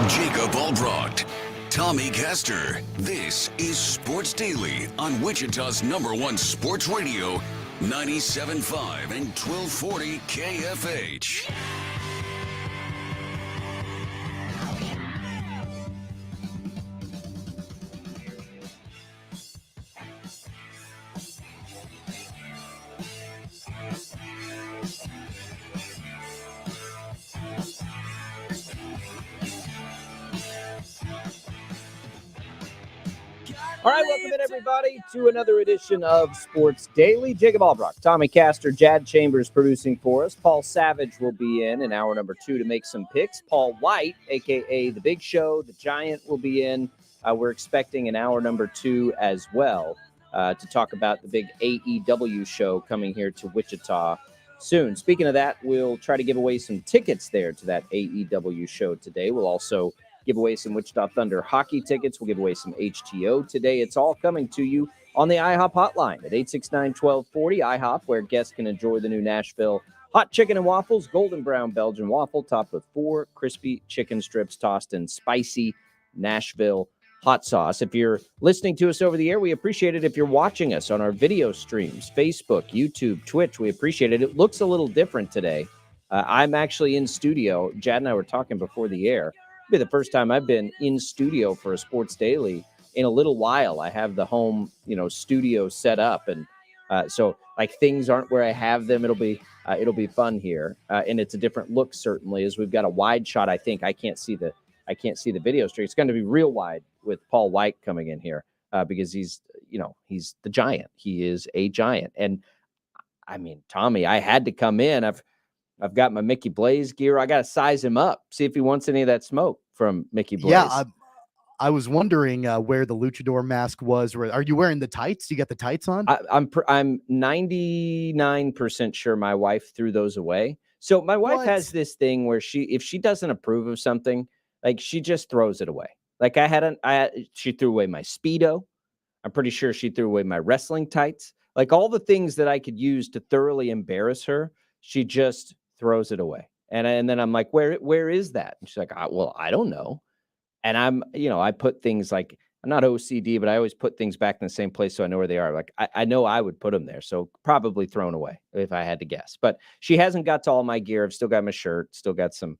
Jacob Albracht, Tommy Castor. This is Sports Daily on Wichita's #1 sports radio, 97.5 and 1240 KFH. All right, welcome in, everybody, to another edition of Sports Daily. Jacob Albracht, Tommy Castor, Jad Chambers producing for us. Paul Savage will be in hour number 2 to make some picks. Paul White, a.k.a. The Big Show, the Giant, will be in. We're expecting an hour number 2 as well to talk about the big AEW show coming here to Wichita soon. Speaking of that, we'll try to give away some tickets there to that AEW show today. We'll also give away some Wichita Thunder hockey tickets. We'll give away some HTO today. It's all coming to you on the IHOP hotline at 869-1240. IHOP, where guests can enjoy the new Nashville hot chicken and waffles, golden brown Belgian waffle topped with 4 crispy chicken strips tossed in spicy Nashville hot sauce. If you're listening to us over the air, we appreciate it. If you're watching us on our video streams, Facebook, YouTube, Twitch, we appreciate it. It looks a little different today. I'm actually in studio. Jad and I were talking before the air. Be the first time I've been in studio for a Sports Daily in a little while. I have the home, studio set up, and so like things aren't where I have them. It'll be fun here, and it's a different look certainly, as we've got a wide shot. I think I can't see the video stream. It's going to be real wide with Paul White coming in here because he's the Giant. He is a Giant, and I mean, Tommy, I had to come in. I've got my Mickey Blaze gear. I got to size him up, see if he wants any of that smoke from Mickey Blaze. Yeah, I was wondering where the luchador mask was. Are you wearing the tights? You got the tights on? I'm 99% sure my wife threw those away. So my wife has this thing where if she doesn't approve of something, like she just throws it away. Like she threw away my Speedo. I'm pretty sure she threw away my wrestling tights. Like all the things that I could use to thoroughly embarrass her, she just throws it away. And then I'm like, where is that? And she's like, well, I don't know. And I put things like, I'm not OCD, but I always put things back in the same place so I know where they are. Like I know I would put them there. So probably thrown away if I had to guess. But she hasn't got to all my gear. I've still got my shirt, still got some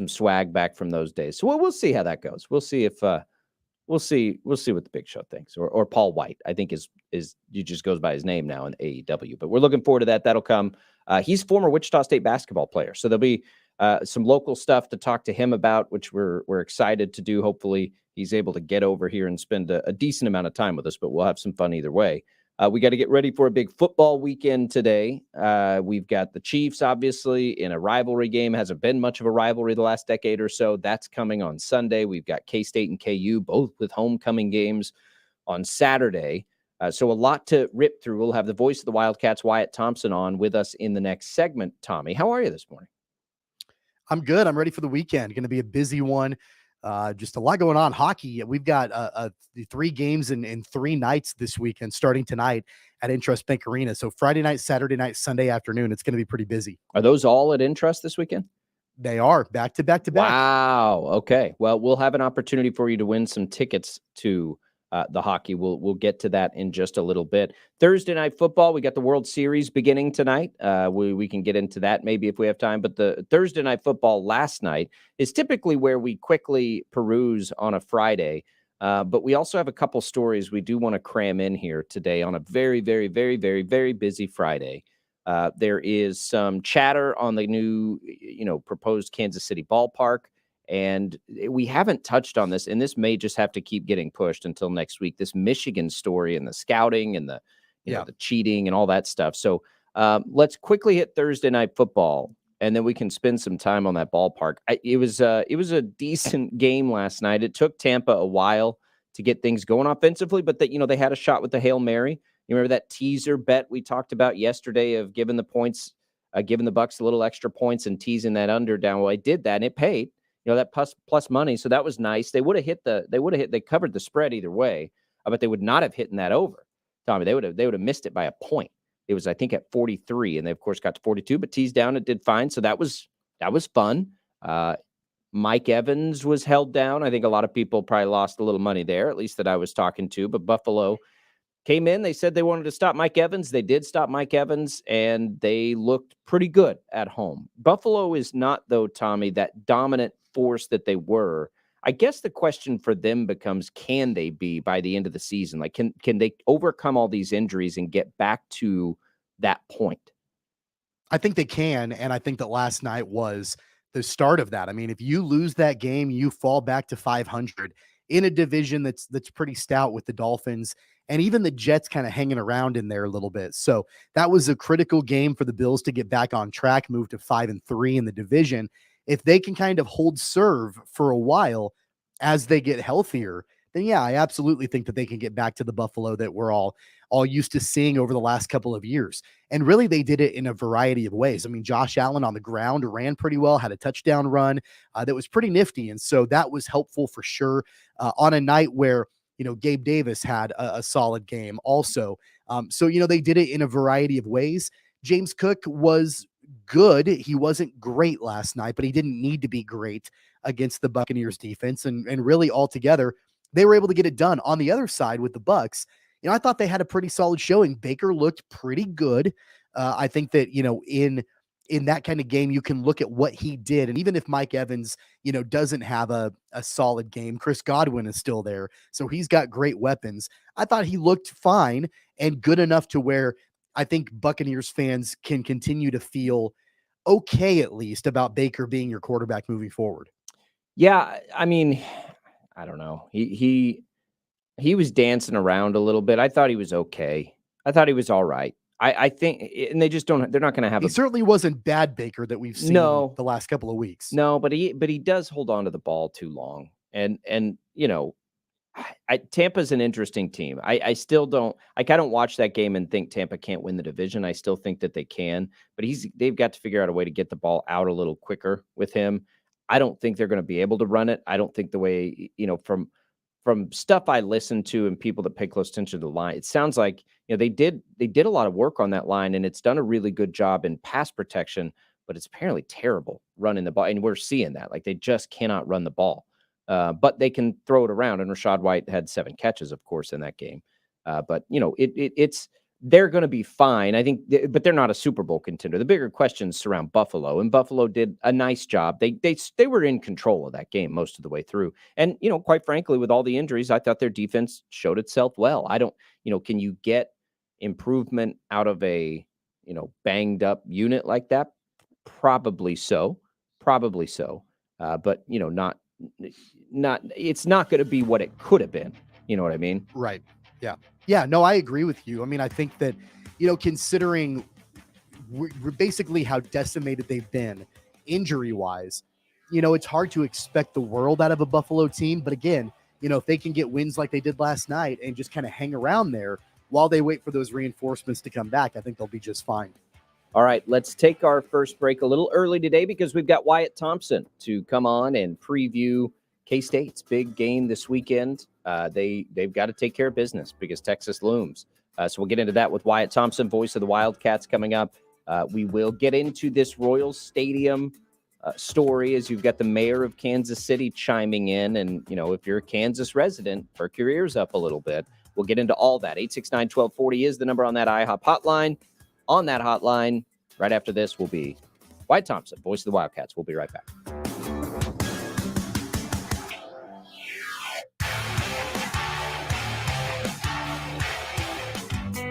swag back from those days. So we'll see how that goes. We'll see if we'll see what the Big Show thinks, or Paul White, I think is he just goes by his name now in AEW. But we're looking forward to that. That'll come. He's former Wichita State basketball player, so there'll be some local stuff to talk to him about, which we're excited to do. Hopefully, he's able to get over here and spend a decent amount of time with us. But we'll have some fun either way. We got to get ready for a big football weekend today. We've got the Chiefs, obviously, in a rivalry game. Hasn't been much of a rivalry the last decade or so. That's coming on Sunday. We've got K-State and KU, both with homecoming games on Saturday. So a lot to rip through. We'll have the voice of the Wildcats, Wyatt Thompson, on with us in the next segment. Tommy, how are you this morning? I'm good. I'm ready for the weekend. Going to be a busy one. Just a lot going on. Hockey. We've got 3 games in 3 nights this weekend, starting tonight at Intrust Bank Arena. So Friday night, Saturday night, Sunday afternoon. It's going to be pretty busy. Are those all at Intrust this weekend? They are back to back to back. Wow. Okay. Well, we'll have an opportunity for you to win some tickets to the hockey. We'll get to that in just a little bit. Thursday night football, we got the World Series beginning tonight. We can get into that maybe if we have time. But the Thursday night football last night is typically where we quickly peruse on a Friday. But we also have a couple stories we do want to cram in here today on a very, very, very, very, very busy Friday. There is some chatter on the new, proposed Kansas City ballpark. And we haven't touched on this, and this may just have to keep getting pushed until next week. This Michigan story and the scouting and the cheating and all that stuff. So let's quickly hit Thursday night football, and then we can spend some time on that ballpark. It was a decent game last night. It took Tampa a while to get things going offensively, but they had a shot with the Hail Mary. You remember that teaser bet we talked about yesterday of giving the points, giving the Bucs a little extra points and teasing that under down. Well, I did that, and it paid. That plus money. So that was nice. They covered the spread either way, but they would not have hit that over. Tommy, they would have missed it by a point. It was, I think, at 43, and they of course got to 42, but teased down. It did fine. So that was fun. Mike Evans was held down. I think a lot of people probably lost a little money there, at least that I was talking to. But Buffalo came in. They said they wanted to stop Mike Evans. They did stop Mike Evans, and they looked pretty good at home. Buffalo is not, though, Tommy, that dominant force that they were. I guess the question for them becomes, can they be by the end of the season? Like, can they overcome all these injuries and get back to that point? I think they can, and I think that last night was the start of that. I mean, if you lose that game, you fall back to 500 in a division that's pretty stout with the Dolphins and even the Jets kind of hanging around in there a little bit. So that was a critical game for the Bills to get back on track, move to 5-3 in the division. If they can kind of hold serve for a while as they get healthier, then yeah, I absolutely think that they can get back to the Buffalo that we're all used to seeing over the last couple of years. And really, they did it in a variety of ways. I mean, Josh Allen on the ground ran pretty well, had a touchdown run that was pretty nifty. And so that was helpful for sure on a night where, Gabe Davis had a solid game also. So they did it in a variety of ways. James Cook was good. He wasn't great last night, but he didn't need to be great against the Buccaneers defense. And really altogether, they were able to get it done. On the other side with the Bucs, I thought they had a pretty solid showing. Baker looked pretty good. I think that, in that kind of game, you can look at what he did. And even if Mike Evans, doesn't have a solid game, Chris Godwin is still there. So he's got great weapons. I thought he looked fine and good enough to where I think Buccaneers fans can continue to feel okay, at least, about Baker being your quarterback moving forward. Yeah, I mean, I don't know. He was dancing around a little bit. I thought he was okay. I thought he was all right. I think, and they just don't. They're not going to have. He certainly wasn't bad Baker that we've seen the last couple of weeks. No, but he does hold on to the ball too long, and Tampa's an interesting team. I still don't. I don't watch that game and think Tampa can't win the division. I still think that they can, but they've got to figure out a way to get the ball out a little quicker with him. I don't think they're going to be able to run it. I don't think the way from stuff I listened to and people that pay close attention to the line, it sounds like they did a lot of work on that line, and it's done a really good job in pass protection, but it's apparently terrible running the ball, and we're seeing that. Like, they just cannot run the ball, but they can throw it around. And Rachaad White had 7 catches, of course, in that game. But it's they're going to be fine, I think, but they're not a Super Bowl contender. The bigger questions surround Buffalo, and Buffalo did a nice job. They were in control of that game most of the way through. And, quite frankly, with all the injuries, I thought their defense showed itself well. I don't, can you get improvement out of a, banged up unit like that? Probably so. But, not, it's not going to be what it could have been. You know what I mean? Right. Yeah. Yeah, no, I agree with you. I mean, I think that, considering basically how decimated they've been injury-wise, it's hard to expect the world out of a Buffalo team. But again, if they can get wins like they did last night and just kind of hang around there while they wait for those reinforcements to come back, I think they'll be just fine. All right, let's take our first break a little early today because we've got Wyatt Thompson to come on and preview K-State's big game this weekend. They've got to take care of business because Texas looms. So we'll get into that with Wyatt Thompson, voice of the Wildcats, coming up. We will get into this Royals Stadium story as you've got the mayor of Kansas City chiming in. And, if you're a Kansas resident, perk your ears up a little bit. We'll get into all that. 869-1240 is the number on that IHOP hotline. On that hotline, right after this, will be Wyatt Thompson, voice of the Wildcats. We'll be right back.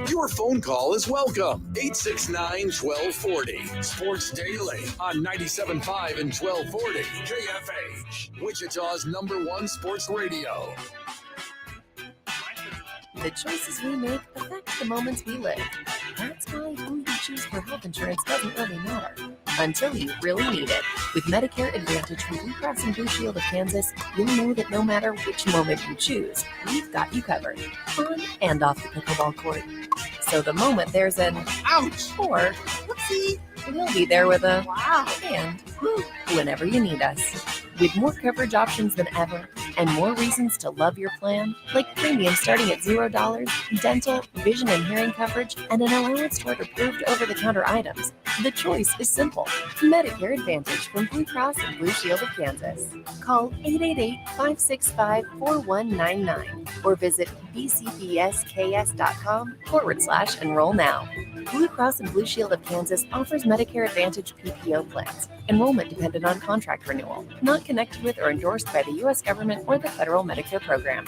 Your phone call is welcome. 869-1240. Sports Daily on 97.5 and 1240 KFH, Wichita's #1 sports radio. The choices we make affect the moments we live. That's why who you choose for health insurance doesn't really matter until you really need it. With Medicare Advantage from Blue Cross and Blue Shield of Kansas, you'll know that no matter which moment you choose, we've got you covered, on and off the pickleball court. So the moment there's an ouch or whoopsie, we'll be there with a wow and woo whenever you need us. With more coverage options than ever and more reasons to love your plan, like premium starting at $0, dental, vision and hearing coverage, and an allowance toward approved over-the-counter items, The choice is simple. Medicare Advantage from Blue Cross and Blue Shield of Kansas. Call 888-565-4199 or visit bcpsks.com/enroll now. Blue Cross and Blue Shield of Kansas offers Medicare Advantage PPO plans. Enrollment dependent on contract renewal. Not connected with or endorsed by the U.S. government or the federal Medicare program.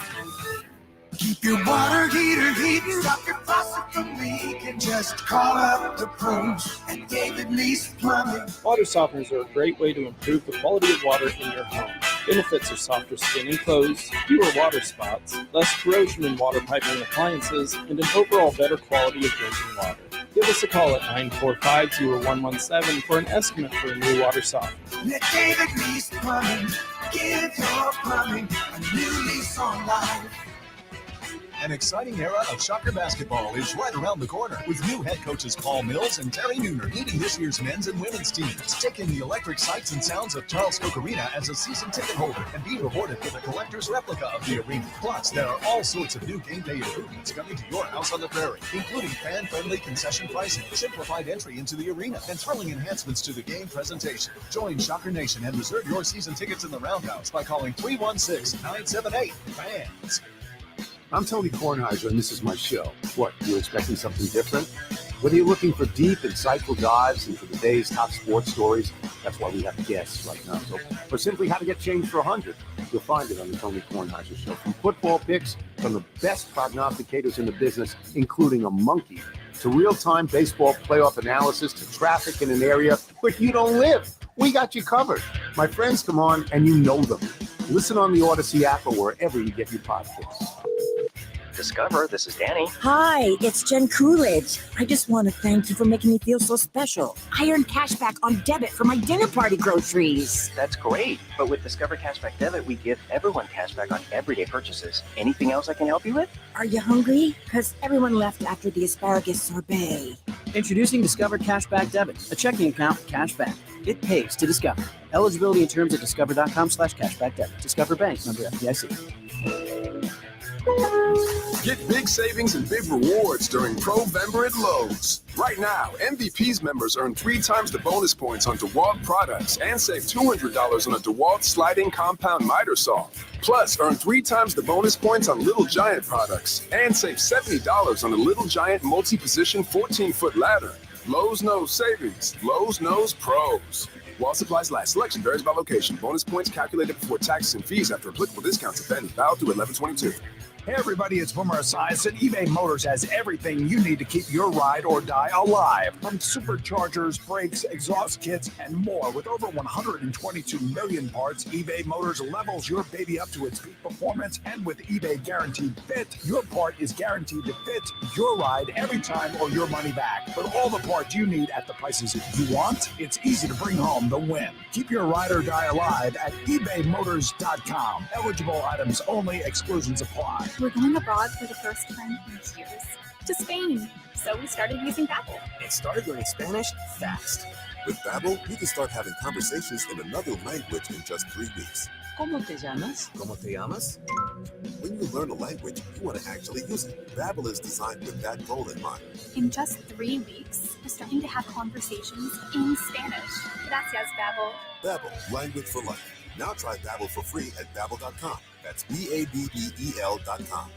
Keep your water heater heating, stop your faucet from leaking. Just call up the pros at David Lease Plumbing. Water softeners are a great way to improve the quality of water in your home. Benefits are softer skin and clothes, fewer water spots, less corrosion in water piping appliances, and an overall better quality of drinking water. Give us a call at 945-0117 for an estimate for a new water softener. Let David Lease Plumbing give your plumbing a new lease on life. An exciting era of Shocker basketball is right around the corner with new head coaches Paul Mills and Terry Nooner leading this year's men's and women's teams. Take in the electric sights and sounds of Charles Koch Arena as a season ticket holder and be rewarded with a collector's replica of the arena. Plus, there are all sorts of new game day improvements coming to your house on the prairie, including fan-friendly concession pricing, simplified entry into the arena, and thrilling enhancements to the game presentation. Join Shocker Nation and reserve your season tickets in the Roundhouse by calling 316-978-FANS. I'm Tony Kornheiser, and this is my show. What, you expecting something different? Whether you're looking for deep, insightful dives into the day's top sports stories, that's why we have guests right now. So, or simply how to get changed for 100, you'll find it on the Tony Kornheiser Show. From football picks from the best prognosticators in the business, including a monkey, to real-time baseball playoff analysis, to traffic in an area where you don't live. We got you covered. My friends come on, and you know them. Listen on the Odyssey app or wherever you get your podcasts. Discover, this is Danny. Hi, it's Jen Coolidge. I just want to thank you for making me feel so special. I earned cash back on debit for my dinner party groceries. That's great. But with Discover Cashback Debit, we give everyone cash back on everyday purchases. Anything else I can help you with? Are you hungry? Because everyone left after the asparagus sorbet. Introducing Discover Cashback Debit, a checking account with cash back. It pays to Discover. Eligibility and terms at discover.com/cashback debit. Discover Bank, member FDIC. Get big savings and big rewards during Pro-Vember at Lowe's. Right now, MVP's members earn 3 times the bonus points on DeWalt products and save $200 on a DeWalt sliding compound miter saw. Plus, earn 3 times the bonus points on Little Giant products and save $70 on a Little Giant multi-position 14-foot ladder. Lowe's knows savings. Lowe's knows pros. While supplies last, selection varies by location. Bonus points calculated before taxes and fees after applicable discounts if any. Valid through 11/22. Hey everybody, it's Boomer Esiason. eBay Motors has everything you need to keep your ride or die alive. From superchargers, brakes, exhaust kits, and more. With over 122 million parts, eBay Motors levels your baby up to its peak performance. And with eBay Guaranteed Fit, your part is guaranteed to fit your ride every time or your money back. But all the parts you need at the prices you want, it's easy to bring home the win. Keep your ride or die alive at ebaymotors.com. Eligible items only, exclusions apply. We're going abroad for the first time in years, to Spain. So we started using Babbel. And started learning Spanish fast. With Babbel, you can start having conversations in another language in just 3 weeks. ¿Cómo te llamas? ¿Cómo te llamas? When you learn a language, you want to actually use it. Babbel is designed with that goal in mind. In just 3 weeks, we're starting to have conversations in Spanish. Gracias, Babbel. Babbel, language for life. Now try Babbel for free at Babbel.com. That's Babbel.com.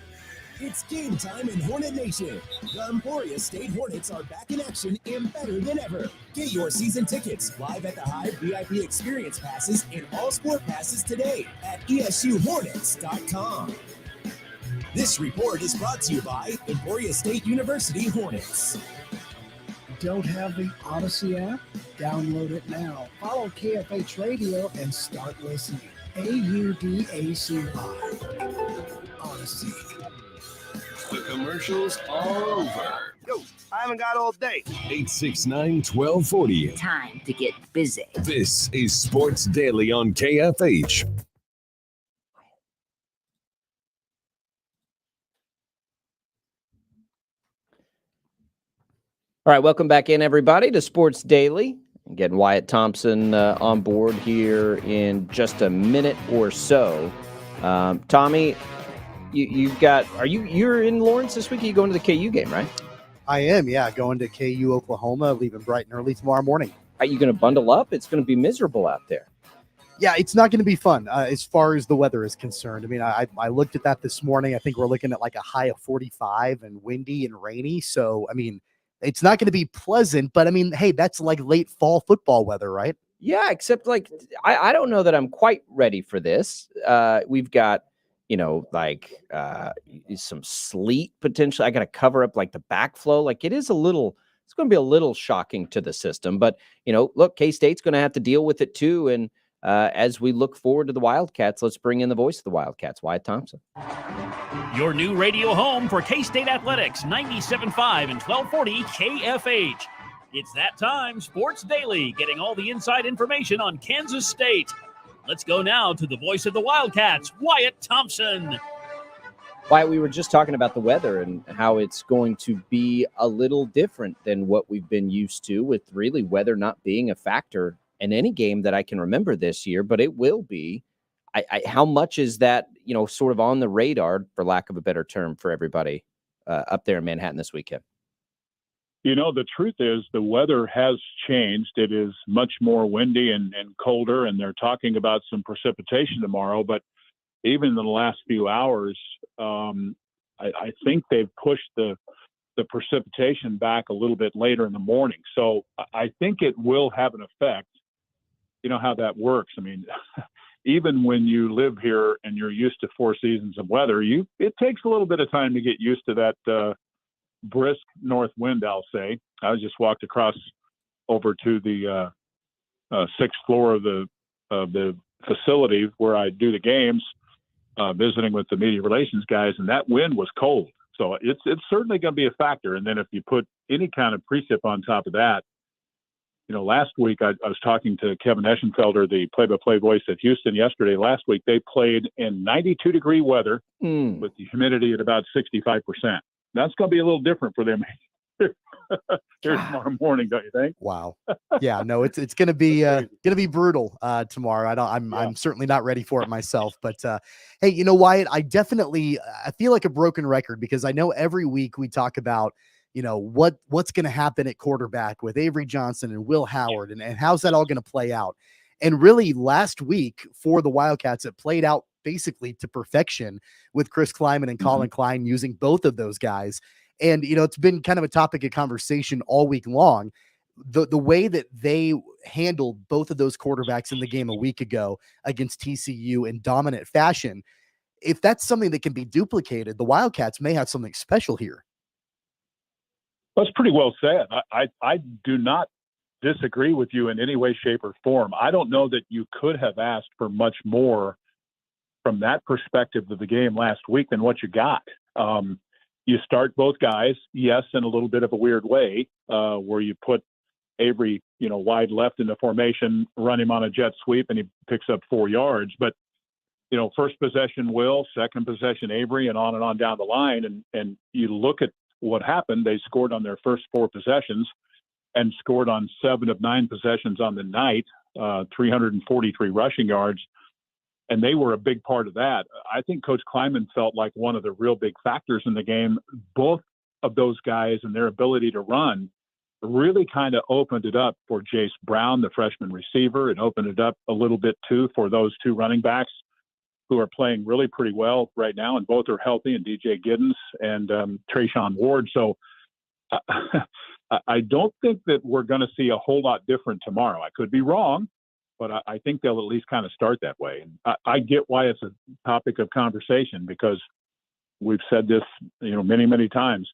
It's game time in Hornet Nation. The Emporia State Hornets are back in action and better than ever. Get your season tickets, live at the Hive VIP experience passes, and all sport passes today at ESUHornets.com. This report is brought to you by Emporia State University Hornets. Don't have the Odyssey app? Download it now. Follow KFH Radio and start listening. AUDACY. Odyssey. The commercials are over. Yo, I haven't got all day. 869-1240. Time to get busy. This is Sports Daily on KFH. All right, welcome back in, everybody, to Sports Daily. Getting Wyatt Thompson on board here in just a minute or so. Tommy, you're in Lawrence this week? Are you going to the KU game, right? I am, yeah, going to KU, Oklahoma, leaving bright and early tomorrow morning. Are you going to bundle up? It's going to be miserable out there. Yeah, it's not going to be fun as far as the weather is concerned. I mean, I looked at that this morning. I think we're looking at like a high of 45 and windy and rainy. So, I mean, it's not going to be pleasant, but I mean, hey, that's like late fall football weather, right? Yeah, except like I don't know that I'm quite ready for this. We've got, some sleet potentially. I got to cover up like the backflow. Like it's going to be a little shocking to the system. But, look, K-State's going to have to deal with it too. And as we look forward to the Wildcats, let's bring in the voice of the Wildcats, Wyatt Thompson. Your new radio home for K-State Athletics, 97.5 and 1240 KFH. It's that time, Sports Daily, getting all the inside information on Kansas State. Let's go now to the voice of the Wildcats, Wyatt Thompson. Wyatt, we were just talking about the weather and how it's going to be a little different than what we've been used to, with really weather not being a factor in any game that I can remember this year, but it will be. How much is that, sort of on the radar, for lack of a better term, for everybody up there in Manhattan this weekend? The truth is the weather has changed. It is much more windy and colder, and they're talking about some precipitation tomorrow. But even in the last few hours, I think they've pushed the precipitation back a little bit later in the morning. So I think it will have an effect. You know how that works. I mean, even when you live here and you're used to 4 seasons of weather, it takes a little bit of time to get used to that brisk north wind, I'll say. I just walked across over to the 6th floor of the facility where I do the games, visiting with the media relations guys, and that wind was cold. So it's certainly going to be a factor. And then if you put any kind of precip on top of that, last week I was talking to Kevin Eschenfelder, the play-by-play voice at Houston yesterday. Last week they played in 92-degree weather with the humidity at about 65%. That's going to be a little different for them here tomorrow morning, don't you think? Wow. Yeah, no, it's going to be brutal tomorrow. I'm certainly not ready for it myself, but hey, Wyatt, I feel like a broken record, because I know every week we talk about what's going to happen at quarterback with Avery Johnson and Will Howard, and how's that all going to play out. And really last week for the Wildcats, it played out basically to perfection with Chris Kleiman and Colin Klein using both of those guys. And, it's been kind of a topic of conversation all week long. The way that they handled both of those quarterbacks in the game a week ago against TCU in dominant fashion, if that's something that can be duplicated, the Wildcats may have something special here. That's pretty well said. I do not disagree with you in any way, shape, or form. I don't know that you could have asked for much more from that perspective of the game last week than what you got. You start both guys, yes, in a little bit of a weird way, where you put Avery, wide left in the formation, run him on a jet sweep, and he picks up 4 yards. But, first possession Will, second possession Avery, and on down the line. And you look at what happened. They scored on their first 4 possessions and scored on 7 of 9 possessions on the night, 343 rushing yards. And they were a big part of that. I think Coach Kleiman felt like one of the real big factors in the game. Both of those guys and their ability to run really kind of opened it up for Jace Brown, the freshman receiver. It opened it up a little bit, too, for those 2 running backs who are playing really pretty well right now, and both are healthy, and DJ Giddens and Trayshawn Ward. So I don't think that we're going to see a whole lot different tomorrow. I could be wrong, but I think they'll at least kind of start that way. And I get why it's a topic of conversation, because we've said this, many, many times.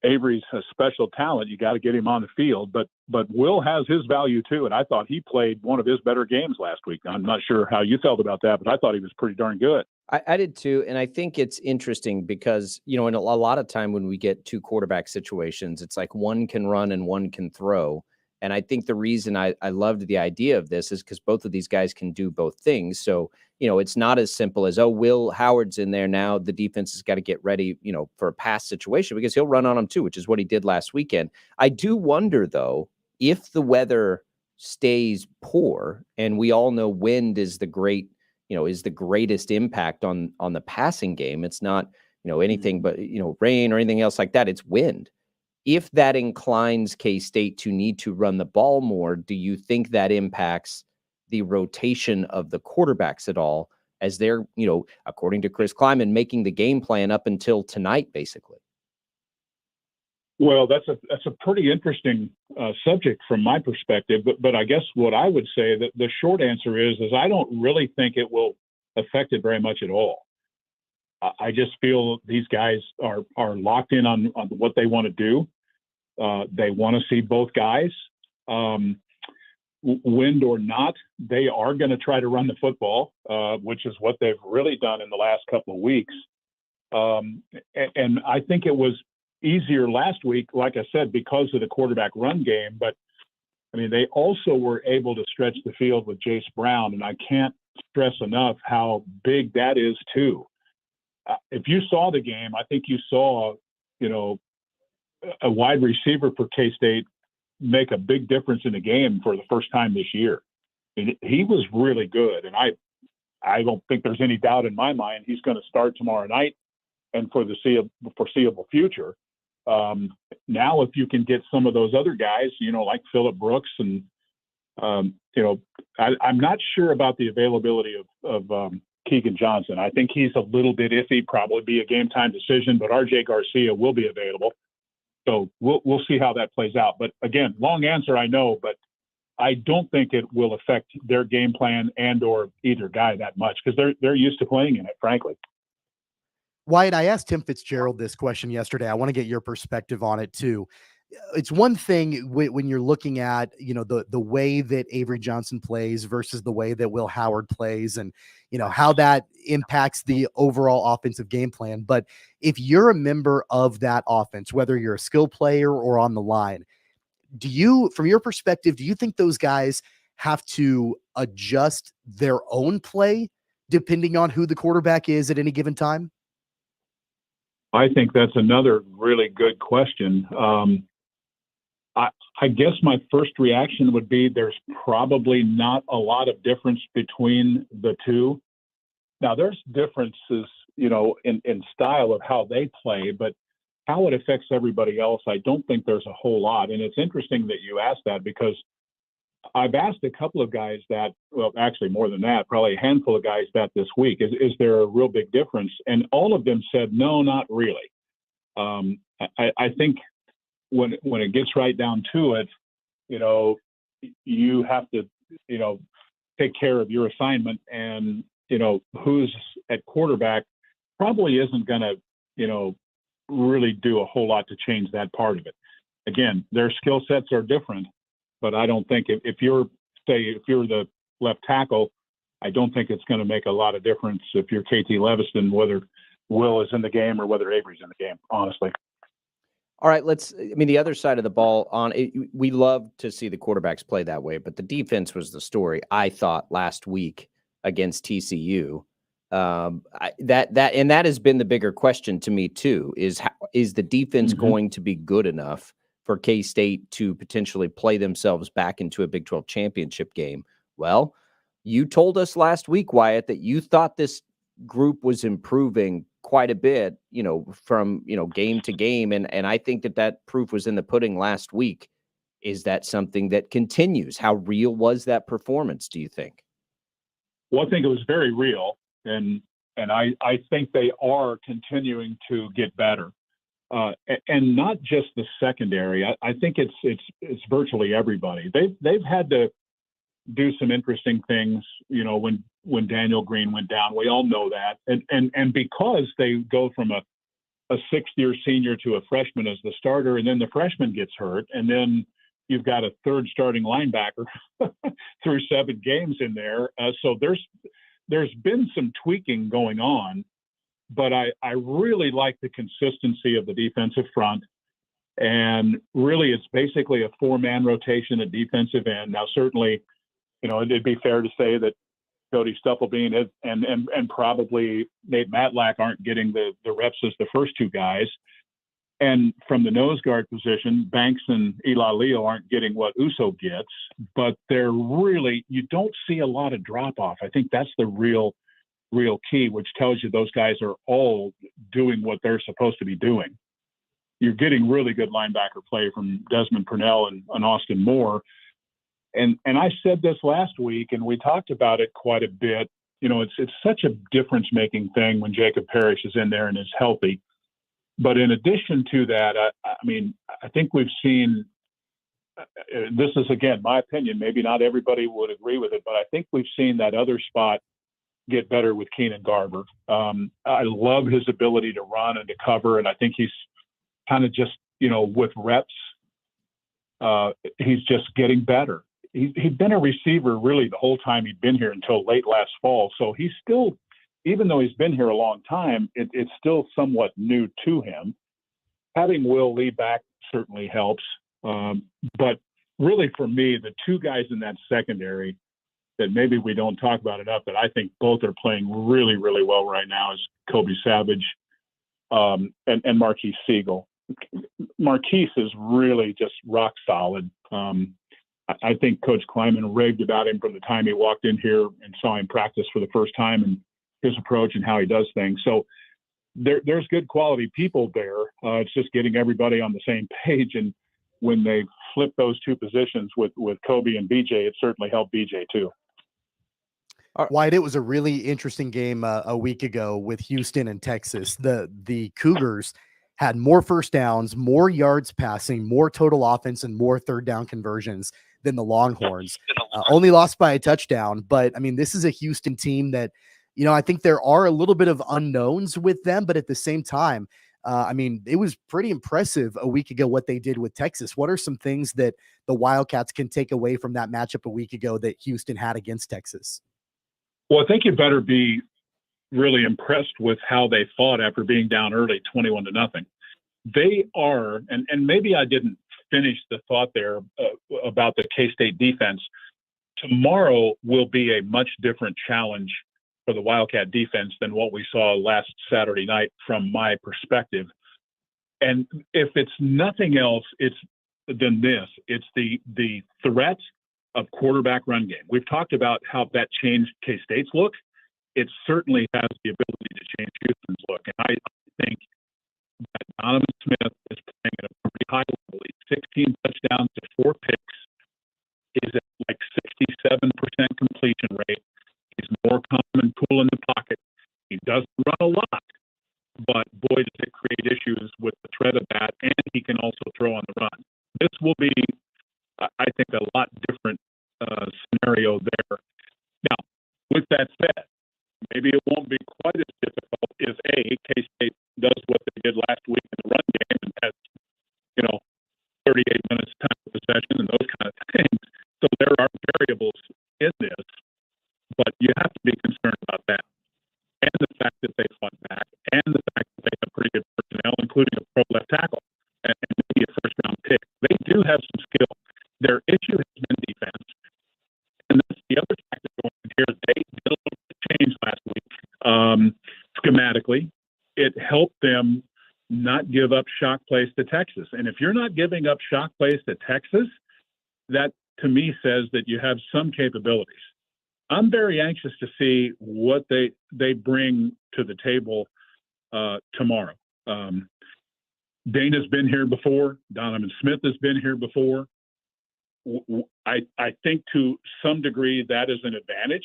Avery's a special talent. You got to get him on the field, but Will has his value too. And I thought he played one of his better games last week. I'm not sure how you felt about that, but I thought he was pretty darn good. I did too. And I think it's interesting because, in a lot of time when we get 2 quarterback situations, it's like one can run and one can throw. And I think the reason I loved the idea of this is because both of these guys can do both things. So, it's not as simple as, Will Howard's in there now. The defense has got to get ready, for a pass situation, because he'll run on them too, which is what he did last weekend. I do wonder, though, if the weather stays poor, and we all know wind is the greatest impact on the passing game. It's not, anything but, rain or anything else like that. It's wind. If that inclines K-State to need to run the ball more, do you think that impacts the rotation of the quarterbacks at all as they're, according to Chris Kleiman, making the game plan up until tonight, basically? Well, that's a pretty interesting subject from my perspective. But I guess what I would say that the short answer is I don't really think it will affect it very much at all. I just feel these guys are locked in on what they want to do. They want to see both guys. Wind or not, they are going to try to run the football, which is what they've really done in the last couple of weeks. And I think it was easier last week, like I said, because of the quarterback run game. But, I mean, they also were able to stretch the field with Jace Brown, and I can't stress enough how big that is, too. If you saw the game, I think you saw, a wide receiver for K-State make a big difference in the game for the first time this year. And he was really good, and I don't think there's any doubt in my mind he's going to start tomorrow night and for the foreseeable future. Now, if you can get some of those other guys, like Phillip Brooks and, I'm not sure about the availability of Keegan Johnson. I think he's a little bit iffy, probably be a game time decision, but RJ Garcia will be available. So we'll see how that plays out. But again, long answer, I know, but I don't think it will affect their game plan and or either guy that much because they're used to playing in it, frankly. Wyatt, I asked Tim Fitzgerald this question yesterday. I want to get your perspective on it too. It's one thing when you're looking at, the way that Avery Johnson plays versus the way that Will Howard plays and, how that impacts the overall offensive game plan. But if you're a member of that offense, whether you're a skill player or on the line, from your perspective, do you think those guys have to adjust their own play depending on who the quarterback is at any given time? I think that's another really good question. I guess my first reaction would be there's probably not a lot of difference between the two. Now, there's differences, in style of how they play, but how it affects everybody else, I don't think there's a whole lot. And it's interesting that you asked that because I've asked a couple of guys that, well, actually more than that, probably a handful of guys that this week, is there a real big difference? And all of them said, no, not really. I think when it gets right down to it, you have to, take care of your assignment and, who's at quarterback probably isn't going to, really do a whole lot to change that part of it. Again, their skill sets are different, but I don't think if you're the left tackle, I don't think it's going to make a lot of difference if you're KT Leviston, whether Will is in the game or whether Avery's in the game, honestly. All right, the other side of the ball we love to see the quarterbacks play that way, but the defense was the story, I thought, last week against TCU. That has been the bigger question to me too, is the defense going to be good enough for K-State to potentially play themselves back into a Big 12 championship game? Well, you told us last week, Wyatt, that you thought this group was improving quite a bit, from, game to game. And I think that proof was in the pudding last week. Is that something that continues? How real was that performance, do you think? Well, I think it was very real. And I think they are continuing to get better. And not just the secondary. I think it's virtually everybody. They've had to do some interesting things, when Daniel Green went down. We all know that. And because they go from a sixth-year senior to a freshman as the starter, and then the freshman gets hurt, and then you've got a third starting linebacker through 7 games in there. So there's been some tweaking going on, but I really like the consistency of the defensive front. And really, it's basically a 4-man rotation at defensive end. Now, certainly, it'd be fair to say that Cody Stufflebean and probably Nate Matlack aren't getting the reps as the first 2 guys. And from the nose guard position, Banks and Eli Leo aren't getting what Uso gets, but you don't see a lot of drop off. I think that's the real key, which tells you those guys are all doing what they're supposed to be doing. you're getting really good linebacker play from Desmond Purnell and Austin Moore. And I said this last week, and we talked about it quite a bit. You know, it's such a difference-making thing when Jacob Parrish is in there and is healthy. But in addition to that, I think we've seen this is, again, my opinion. Maybe not everybody would agree with it, but I think we've seen that other spot get better with Keenan Garber. I love his ability to run and to cover, and I think he's kind of just, with reps, he's just getting better. He'd been a receiver really the whole time he'd been here until late last fall. So he's still, even though he's been here a long time, it's still somewhat new to him. Having Will Lee back certainly helps. But really for me, the two guys in that secondary that maybe we don't talk about enough, that I think both are playing really, really well right now is Kobe Savage and Marquise Siegel. Marquise is really just rock solid. I think Coach Kleiman raved about him from the time he walked in here and saw him practice for the first time, and his approach and how he does things. So there's good quality people there. It's just getting everybody on the same page. And when they flip those two positions with Kobe and BJ, it certainly helped BJ too. Wyatt, it was a really interesting game a week ago with Houston and Texas. The Cougars had more first downs, more yards passing, more total offense, and more third down conversions than the Longhorns. Only lost by a touchdown. But, I mean, this is a Houston team that, I think there are a little bit of unknowns with them. But at the same time, it was pretty impressive a week ago what they did with Texas. What are some things that the Wildcats can take away from that matchup a week ago that Houston had against Texas? Well, I think you better be really impressed with how they fought after being down early 21-0. They are, and maybe I didn't finish the thought there about the K-State defense. Tomorrow will be a much different challenge for the Wildcat defense than what we saw last Saturday night from my perspective. And if it's nothing else, it's the threat of quarterback run game. We've talked about how that changed K-State's look. It certainly has the ability to change Houston's look. And I think that Donovan Smith is playing at a pretty high level. He's 16 touchdowns to 4 picks. He's at like 67% completion rate. He's more calm and cool in the pocket. He doesn't run a lot, but boy, does it create issues with the threat of that, and he can also throw on the run. This will be, I think, a lot different scenario there. Now, with that said, maybe it won't be quite as difficult if K-State does what they did last week in the run game and has, 38 minutes time of possession and those kind of things. So there are variables in this, but you have to be concerned about that. And the fact that they fought back, and the fact that they have pretty good personnel, including a pro left tackle and maybe a first-round pick. They do have some skill. Their issue has been defense. And that's the other factor going in here. They did a little bit of change last week schematically. It helped them not give up shock plays to Texas. And if you're not giving up shock plays to Texas, that to me says that you have some capabilities. I'm very anxious to see what they bring to the table tomorrow. Dana's been here before. Donovan Smith has been here before. I think to some degree that is an advantage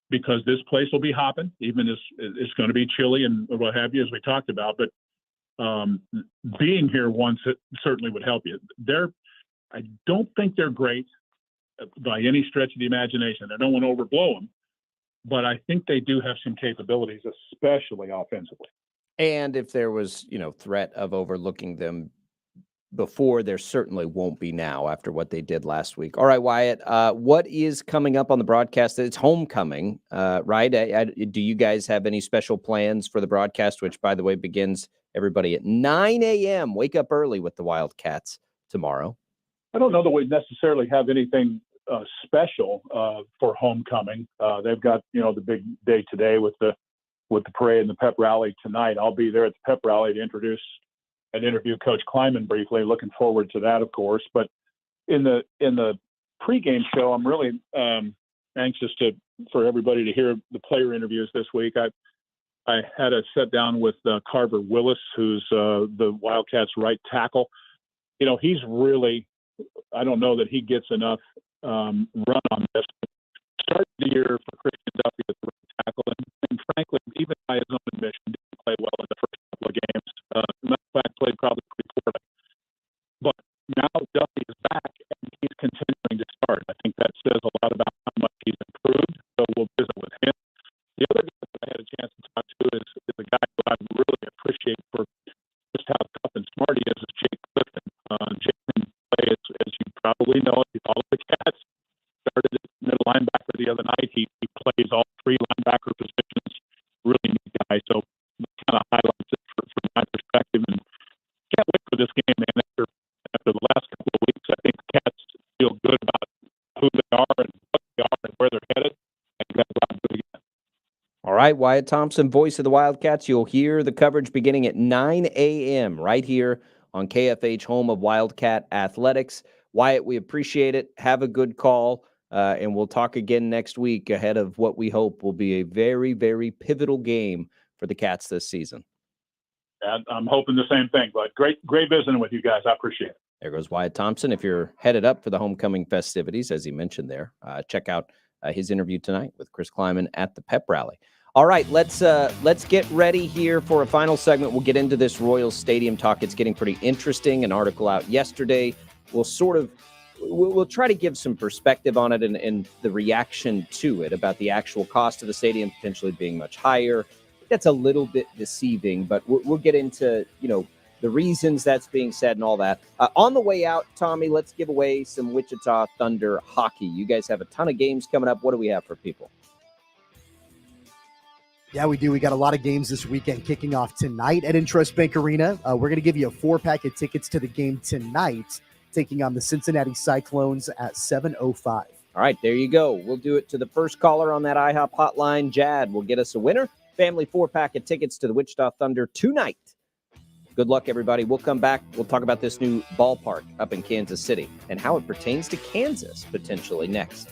because this place will be hopping, even as it's going to be chilly and what have you, as we talked about. But being here once, it certainly would help you. I don't think they're great by any stretch of the imagination. I don't want to overblow them, but I think they do have some capabilities, especially offensively. And if there was, threat of overlooking them before, there certainly won't be now after what they did last week. All right, Wyatt, what is coming up on the broadcast? It's homecoming, right? Do you guys have any special plans for the broadcast, which, by the way, begins everybody at 9 a.m. Wake up early with the Wildcats tomorrow. I don't know that we necessarily have anything special for homecoming. They've got, the big day today with the parade and the pep rally tonight. I'll be there at the pep rally to introduce and interview Coach Kleiman briefly. Looking forward to that, of course. But in the pregame show, I'm really anxious for everybody to hear the player interviews this week. I had a sit down with Carver Willis, who's the Wildcats' right tackle. You know, he's really, I don't know that he gets enough run on this. Started the year for Christian Duffy at the right tackle, and frankly, even by his own admission, didn't play well in the first couple of games. Matter of fact, played probably pretty poorly. But now Duffy is back, and he's continuing to start. I think that says a lot about how much he's improved, so we'll visit with him. The other guy that I had a chance to talk to is a guy who I really appreciate for just how tough and smart he is Jake Clifton. Jake can play, as you probably know, if you follow the Cats, started at middle linebacker the other night. He plays all three linebacker positions. Really neat guy. So that kind of highlights it from my perspective. And can't wait for this game, man. After the last couple of weeks, I think the Cats feel good about who they are and what they are and where they're headed. And got a lot to do again. All right, Wyatt Thompson, voice of the Wildcats. You'll hear the coverage beginning at 9 a.m. right here on KFH, home of Wildcat Athletics. Wyatt, we appreciate it. Have a good call, and we'll talk again next week ahead of what we hope will be a very, very pivotal game for the Cats this season. And I'm hoping the same thing, but great visiting with you guys. I appreciate it. There goes Wyatt Thompson. If you're headed up for the homecoming festivities, as he mentioned there, check out his interview tonight with Chris Kleiman at the pep rally. All right, let's get ready here for a final segment. We'll get into this Royals Stadium talk. It's getting pretty interesting. An article out yesterday. We'll try to give some perspective on it and the reaction to it about the actual cost of the stadium potentially being much higher. That's a little bit deceiving, but we'll get into, the reasons that's being said and all that. On the way out, Tommy, let's give away some Wichita Thunder hockey. You guys have a ton of games coming up. What do we have for people? Yeah, we do. We got a lot of games this weekend kicking off tonight at Intrust Bank Arena. We're going to give you a 4-pack of tickets to the game tonight, taking on the Cincinnati Cyclones at 7:05. All right, there you go. We'll do it to the first caller on that IHOP hotline. Jad will get us a winner. Family 4-pack of tickets to the Wichita Thunder tonight. Good luck, everybody. We'll come back. We'll talk about this new ballpark up in Kansas City and how it pertains to Kansas potentially next.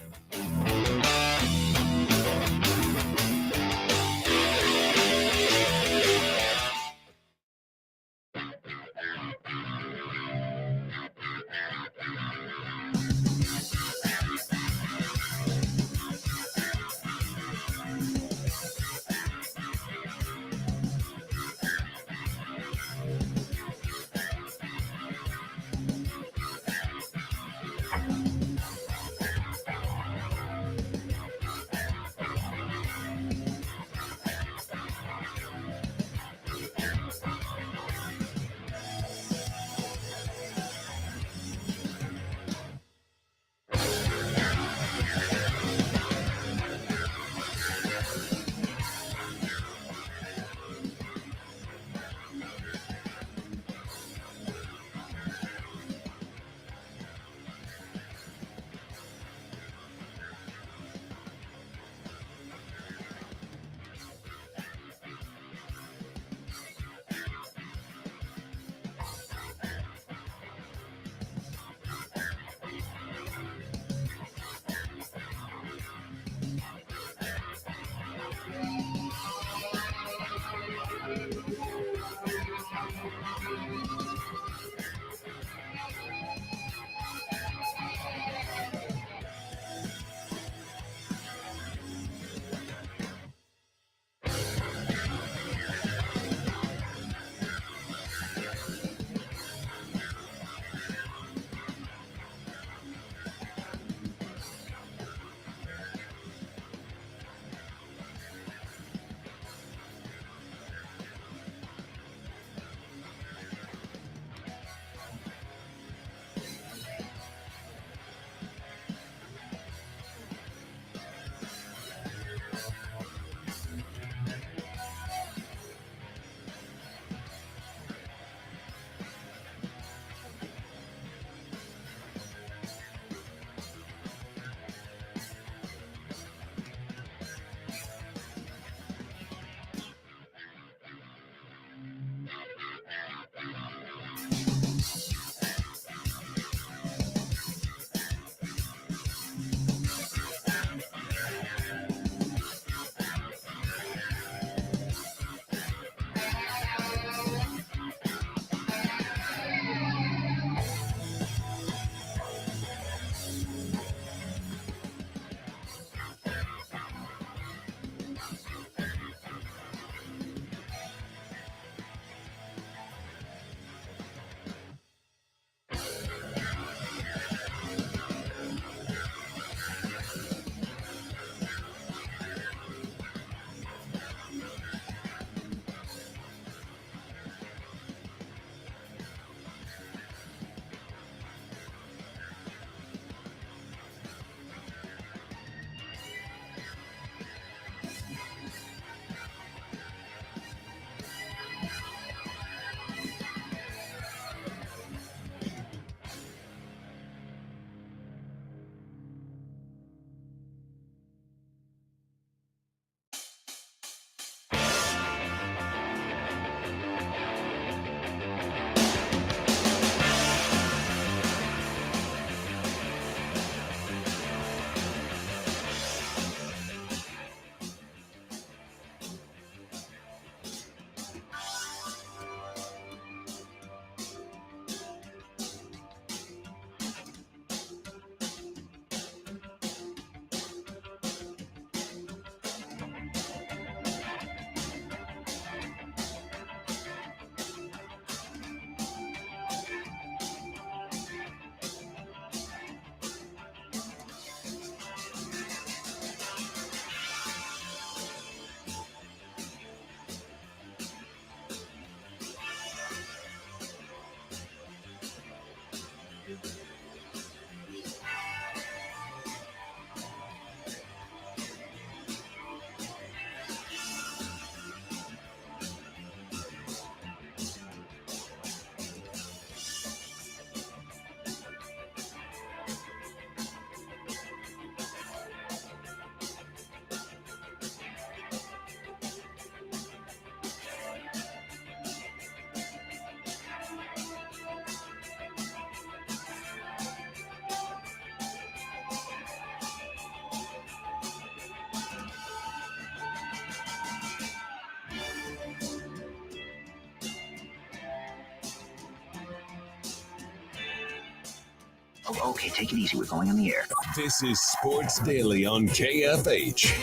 Oh, okay, take it easy. We're going on the air. This is Sports Daily on KFH.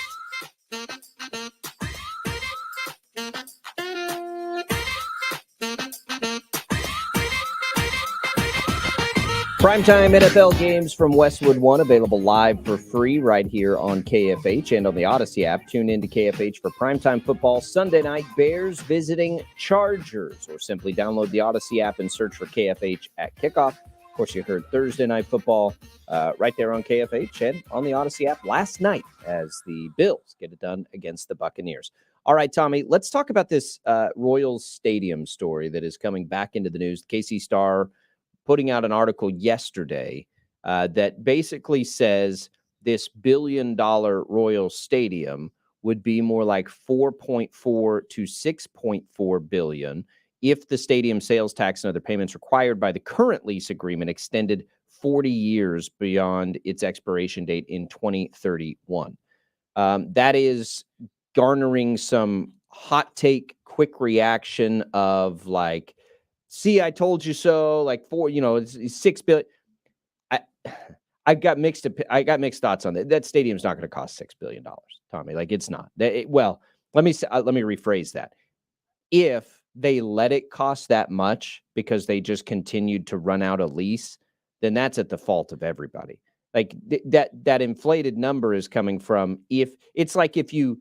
Primetime NFL games from Westwood One available live for free right here on KFH and on the Odyssey app. Tune in to KFH for primetime football Sunday night. Bears visiting Chargers, or simply download the Odyssey app and search for KFH at kickoff. Of course, you heard Thursday night football right there on KFH and on the Odyssey app last night as the Bills get it done against the Buccaneers. All right, Tommy, let's talk about this Royals Stadium story that is coming back into the news. KC Star putting out an article yesterday that basically says this $1 billion Royals Stadium would be more like 4.4 to 6.4 billion if the stadium sales tax and other payments required by the current lease agreement extended 40 years beyond its expiration date in 2031. That is garnering some hot take, quick reaction of like, see, I told you so. Like it's $6 billion. I got mixed thoughts on that. That stadium's not going to cost $6 billion, Tommy. Like it's not. Well, let me rephrase that. If they let it cost that much because they just continued to run out a lease, then that's at the fault of everybody. Like that inflated number is coming from if you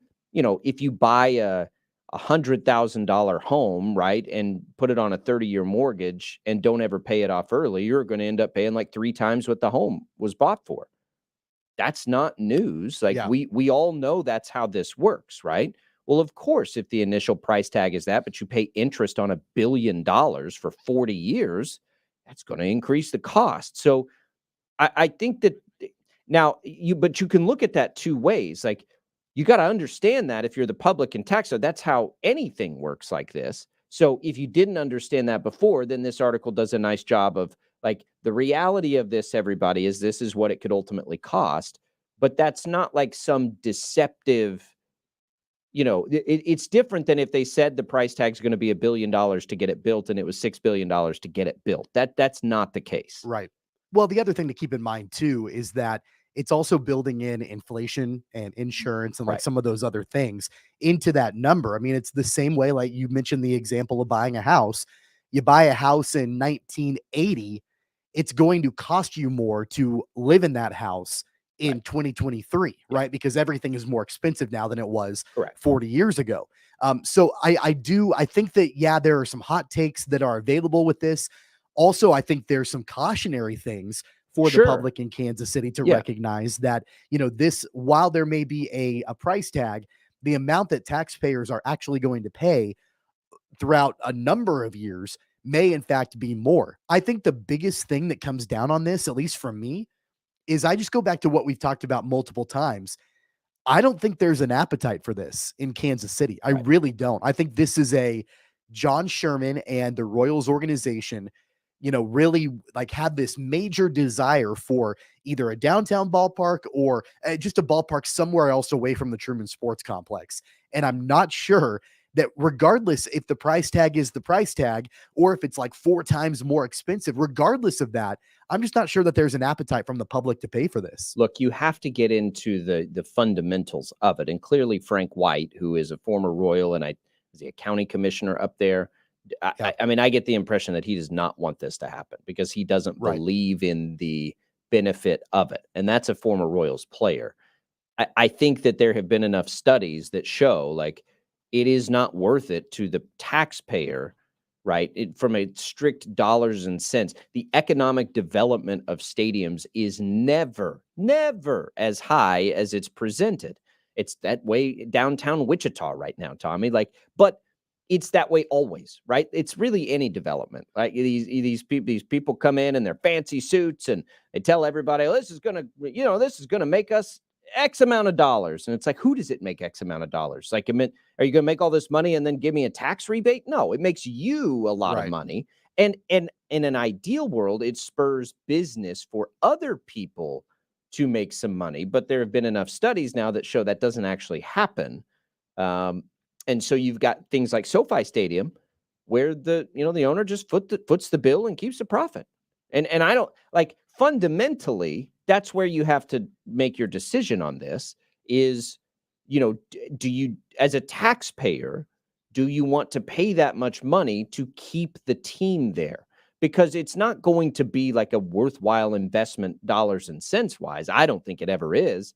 buy a $100,000 home, right, and put it on a 30-year mortgage and don't ever pay it off early, you're going to end up paying like 3 times what the home was bought for. That's not news. Like we all know that's how this works, right? Well, of course, if the initial price tag is that, but you pay interest on $1 billion for 40 years, that's going to increase the cost. So I think that now you can look at that two ways. Like, you got to understand that if you're the public in Texas, that's how anything works like this. So if you didn't understand that before, then this article does a nice job of like the reality of this, everybody, is this is what it could ultimately cost. But that's not like some deceptive, it's different than if they said the price tag is going to be $1 billion to get it built and it was $6 billion to get it built. That's not the case. Right. Well, the other thing to keep in mind too is that it's also building in inflation and insurance and like some of those other things into that number. I mean, it's the same way, like you mentioned the example of buying a house. You buy a house in 1980, it's going to cost you more to live in that house in 2023, right? Because everything is more expensive now than it was 40 years ago. So I think that, there are some hot takes that are available with this. Also, I think there's some cautionary things for the public in Kansas City to recognize that, this, while there may be a price tag, the amount that taxpayers are actually going to pay throughout a number of years may in fact be more. I think the biggest thing that comes down on this, at least from me, is I just go back to what we've talked about multiple times. I don't think there's an appetite for this in Kansas City. I really don't. I think this is a John Sherman and the Royals organization really like had this major desire for either a downtown ballpark or just a ballpark somewhere else away from the Truman Sports Complex. And I'm not sure that regardless if the price tag is the price tag or if it's like 4 times more expensive, regardless of that, I'm just not sure that there's an appetite from the public to pay for this. Look, you have to get into the fundamentals of it. And clearly Frank White, who is a former Royal and is he a county commissioner up there? I mean, I get the impression that he does not want this to happen because he doesn't believe in the benefit of it. And that's a former Royals player. I think that there have been enough studies that show like it is not worth it to the taxpayer, right? From a strict dollars and cents, the economic development of stadiums is never as high as it's presented. It's that way downtown Wichita right now, Tommy. But it's that way always, right? It's really any development. Like these people come in their fancy suits and they tell everybody, this is going to make us X amount of dollars. And it's like, who does it make X amount of dollars? Like, are you going to make all this money and then give me a tax rebate? No, it makes you a lot of money. And in an ideal world, it spurs business for other people to make some money. But there have been enough studies now that show that doesn't actually happen. And so you've got things like SoFi Stadium where the owner just foots the bill and keeps the profit. And I don't like fundamentally, that's where you have to make your decision on this is, do you, as a taxpayer, do you want to pay that much money to keep the team there? Because it's not going to be like a worthwhile investment dollars and cents wise. I don't think it ever is.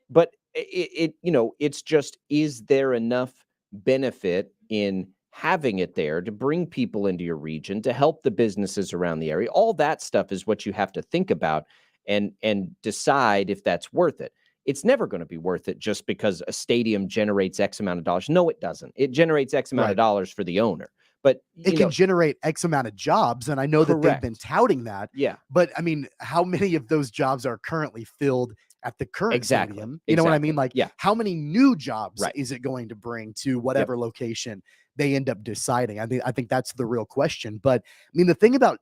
But it's just, is there enough benefit in having it there to bring people into your region, to help the businesses around the area? All that stuff is what you have to think about and decide if that's worth it. It's never going to be worth it just because a stadium generates X amount of dollars. No, it doesn't. It generates X amount of dollars for the owner. But it can generate X amount of jobs. And I know that they've been touting that. Yeah. But I mean, how many of those jobs are currently filled at the current stadium? You know what I mean? Like, how many new jobs is it going to bring to whatever location they end up deciding? I think that's the real question. But I mean, the thing about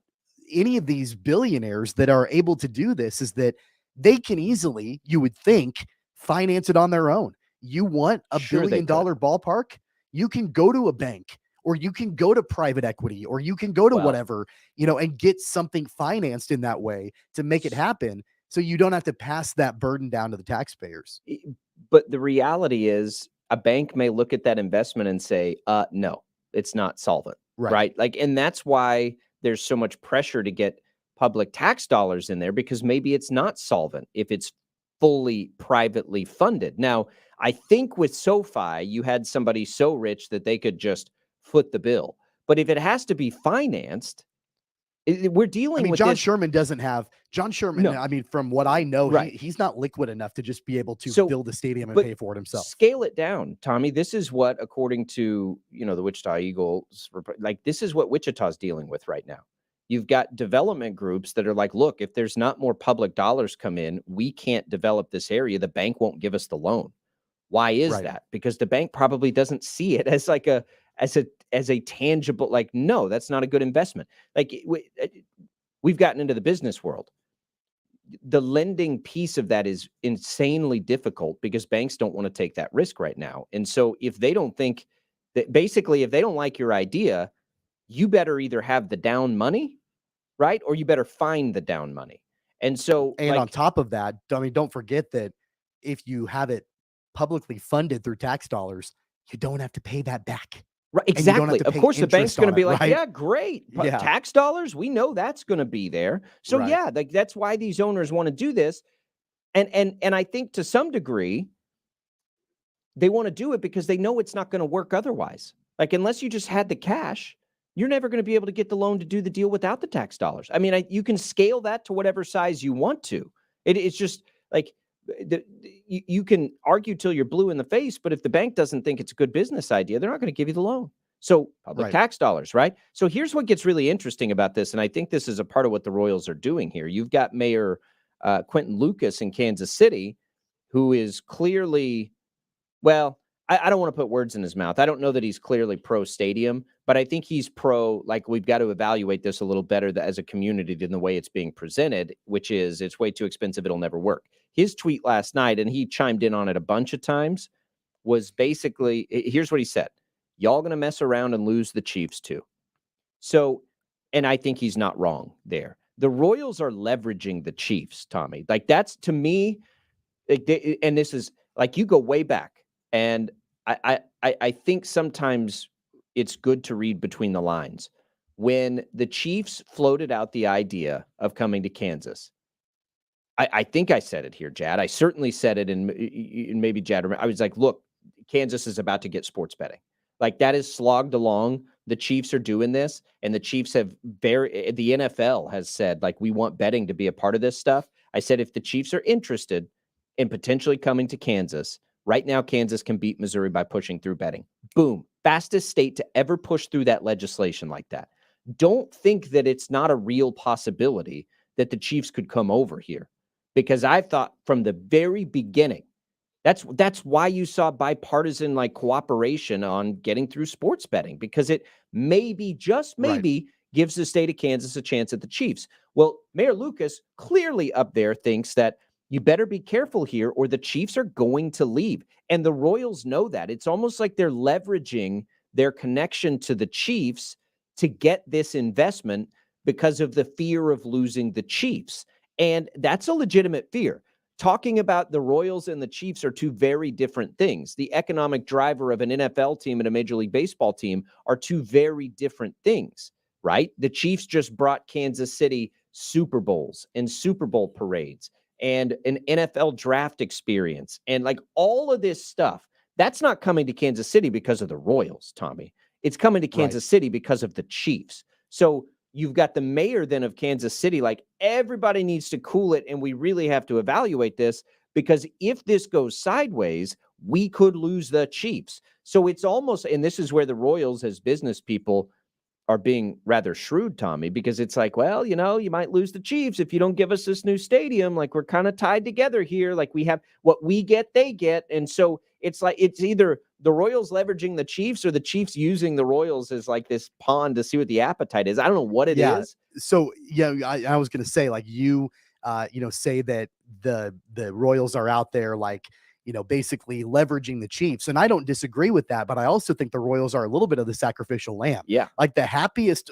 any of these billionaires that are able to do this is that they can easily, you would think, finance it on their own. You want a $1 billion ballpark? You can go to a bank, or you can go to private equity, or you can go to whatever, and get something financed in that way to make it happen. So you don't have to pass that burden down to the taxpayers. But the reality is, a bank may look at that investment and say, no, it's not solvent. Right. Like, and that's why there's so much pressure to get public tax dollars in there, because maybe it's not solvent if it's fully privately funded. Now, I think with SoFi, you had somebody so rich that they could just foot the bill. But if it has to be financed, we're dealing with John this. Sherman doesn't have John Sherman. No. I mean, from what I know, he's not liquid enough to just be able to build a stadium and pay for it himself. Scale it down, Tommy. This is what, according to, the Wichita Eagles, like, this is what Wichita's dealing with right now. You've got development groups that are like, look, if there's not more public dollars come in, we can't develop this area. The bank won't give us the loan. Why is that? Because the bank probably doesn't see it as like as a tangible, like, no, that's not a good investment. Like, we've gotten into the business world. The lending piece of that is insanely difficult because banks don't want to take that risk right now. And so if they don't think that, basically, if they don't like your idea, you better either have the down money, right? Or you better find the down money. And so, and on top of that, I mean, don't forget that if you have it publicly funded through tax dollars, you don't have to pay that back. Right, exactly. Of course, the bank's going to be like, yeah, great. Yeah. Tax dollars, we know that's going to be there. So yeah, like, that's why these owners want to do this. And I think to some degree, they want to do it because they know it's not going to work otherwise. Like, unless you just had the cash, you're never going to be able to get the loan to do the deal without the tax dollars. I mean, you can scale that to whatever size you want to. It's just like, you can argue till you're blue in the face, but if the bank doesn't think it's a good business idea, they're not going to give you the loan. So public tax dollars, right? So here's what gets really interesting about this, and I think this is a part of what the Royals are doing here. You've got Mayor Quentin Lucas in Kansas City, who is clearly, well, I don't want to put words in his mouth. I don't know that he's clearly pro stadium, but I think he's pro, like, we've got to evaluate this a little better as a community than the way it's being presented, which is it's way too expensive. It'll never work. His tweet last night, and he chimed in on it a bunch of times, was basically, here's what he said. Y'all going to mess around and lose the Chiefs too. So, and I think he's not wrong there. The Royals are leveraging the Chiefs, Tommy. Like, that's, to me, and this is, like, you go way back. And I think sometimes it's good to read between the lines. When the Chiefs floated out the idea of coming to Kansas, I think I said it here, Jad. I certainly said it, and maybe Jad, I was like, look, Kansas is about to get sports betting. Like, that is slogged along. The Chiefs are doing this, and the Chiefs have the NFL has said, like, we want betting to be a part of this stuff. I said, if the Chiefs are interested in potentially coming to Kansas, right now, Kansas can beat Missouri by pushing through betting. Boom. Fastest state to ever push through that legislation like that. Don't think that it's not a real possibility that the Chiefs could come over here, because I've thought from the very beginning, that's why you saw bipartisan, like, cooperation on getting through sports betting, because it maybe, just maybe, gives the state of Kansas a chance at the Chiefs. Well, Mayor Lucas clearly up there thinks that you better be careful here or the Chiefs are going to leave. And the Royals know that. It's almost like they're leveraging their connection to the Chiefs to get this investment, because of the fear of losing the Chiefs. And that's a legitimate fear. Talking about the Royals and the Chiefs are two very different things. The economic driver of an NFL team and a Major League Baseball team are two very different things, right? The Chiefs just brought Kansas City Super Bowls and Super Bowl parades and an NFL draft experience and like all of this stuff. That's not coming to Kansas City because of the Royals, Tommy. It's coming to Kansas City because of the Chiefs. So you've got the mayor then of Kansas City, like everybody needs to cool it. And we really have to evaluate this because if this goes sideways, we could lose the Chiefs. So it's almost, and this is where the Royals as business people are being rather shrewd, Tommy, because it's like, well, you might lose the Chiefs if you don't give us this new stadium. Like we're kind of tied together here. Like we have what we get, they get. And so it's like, it's either the Royals leveraging the Chiefs or the Chiefs using the Royals as like this pawn to see what the appetite is. I don't know what it is. So, I was going to say like say that the Royals are out there like, basically leveraging the Chiefs. And I don't disagree with that, but I also think the Royals are a little bit of the sacrificial lamb. Yeah. Like the happiest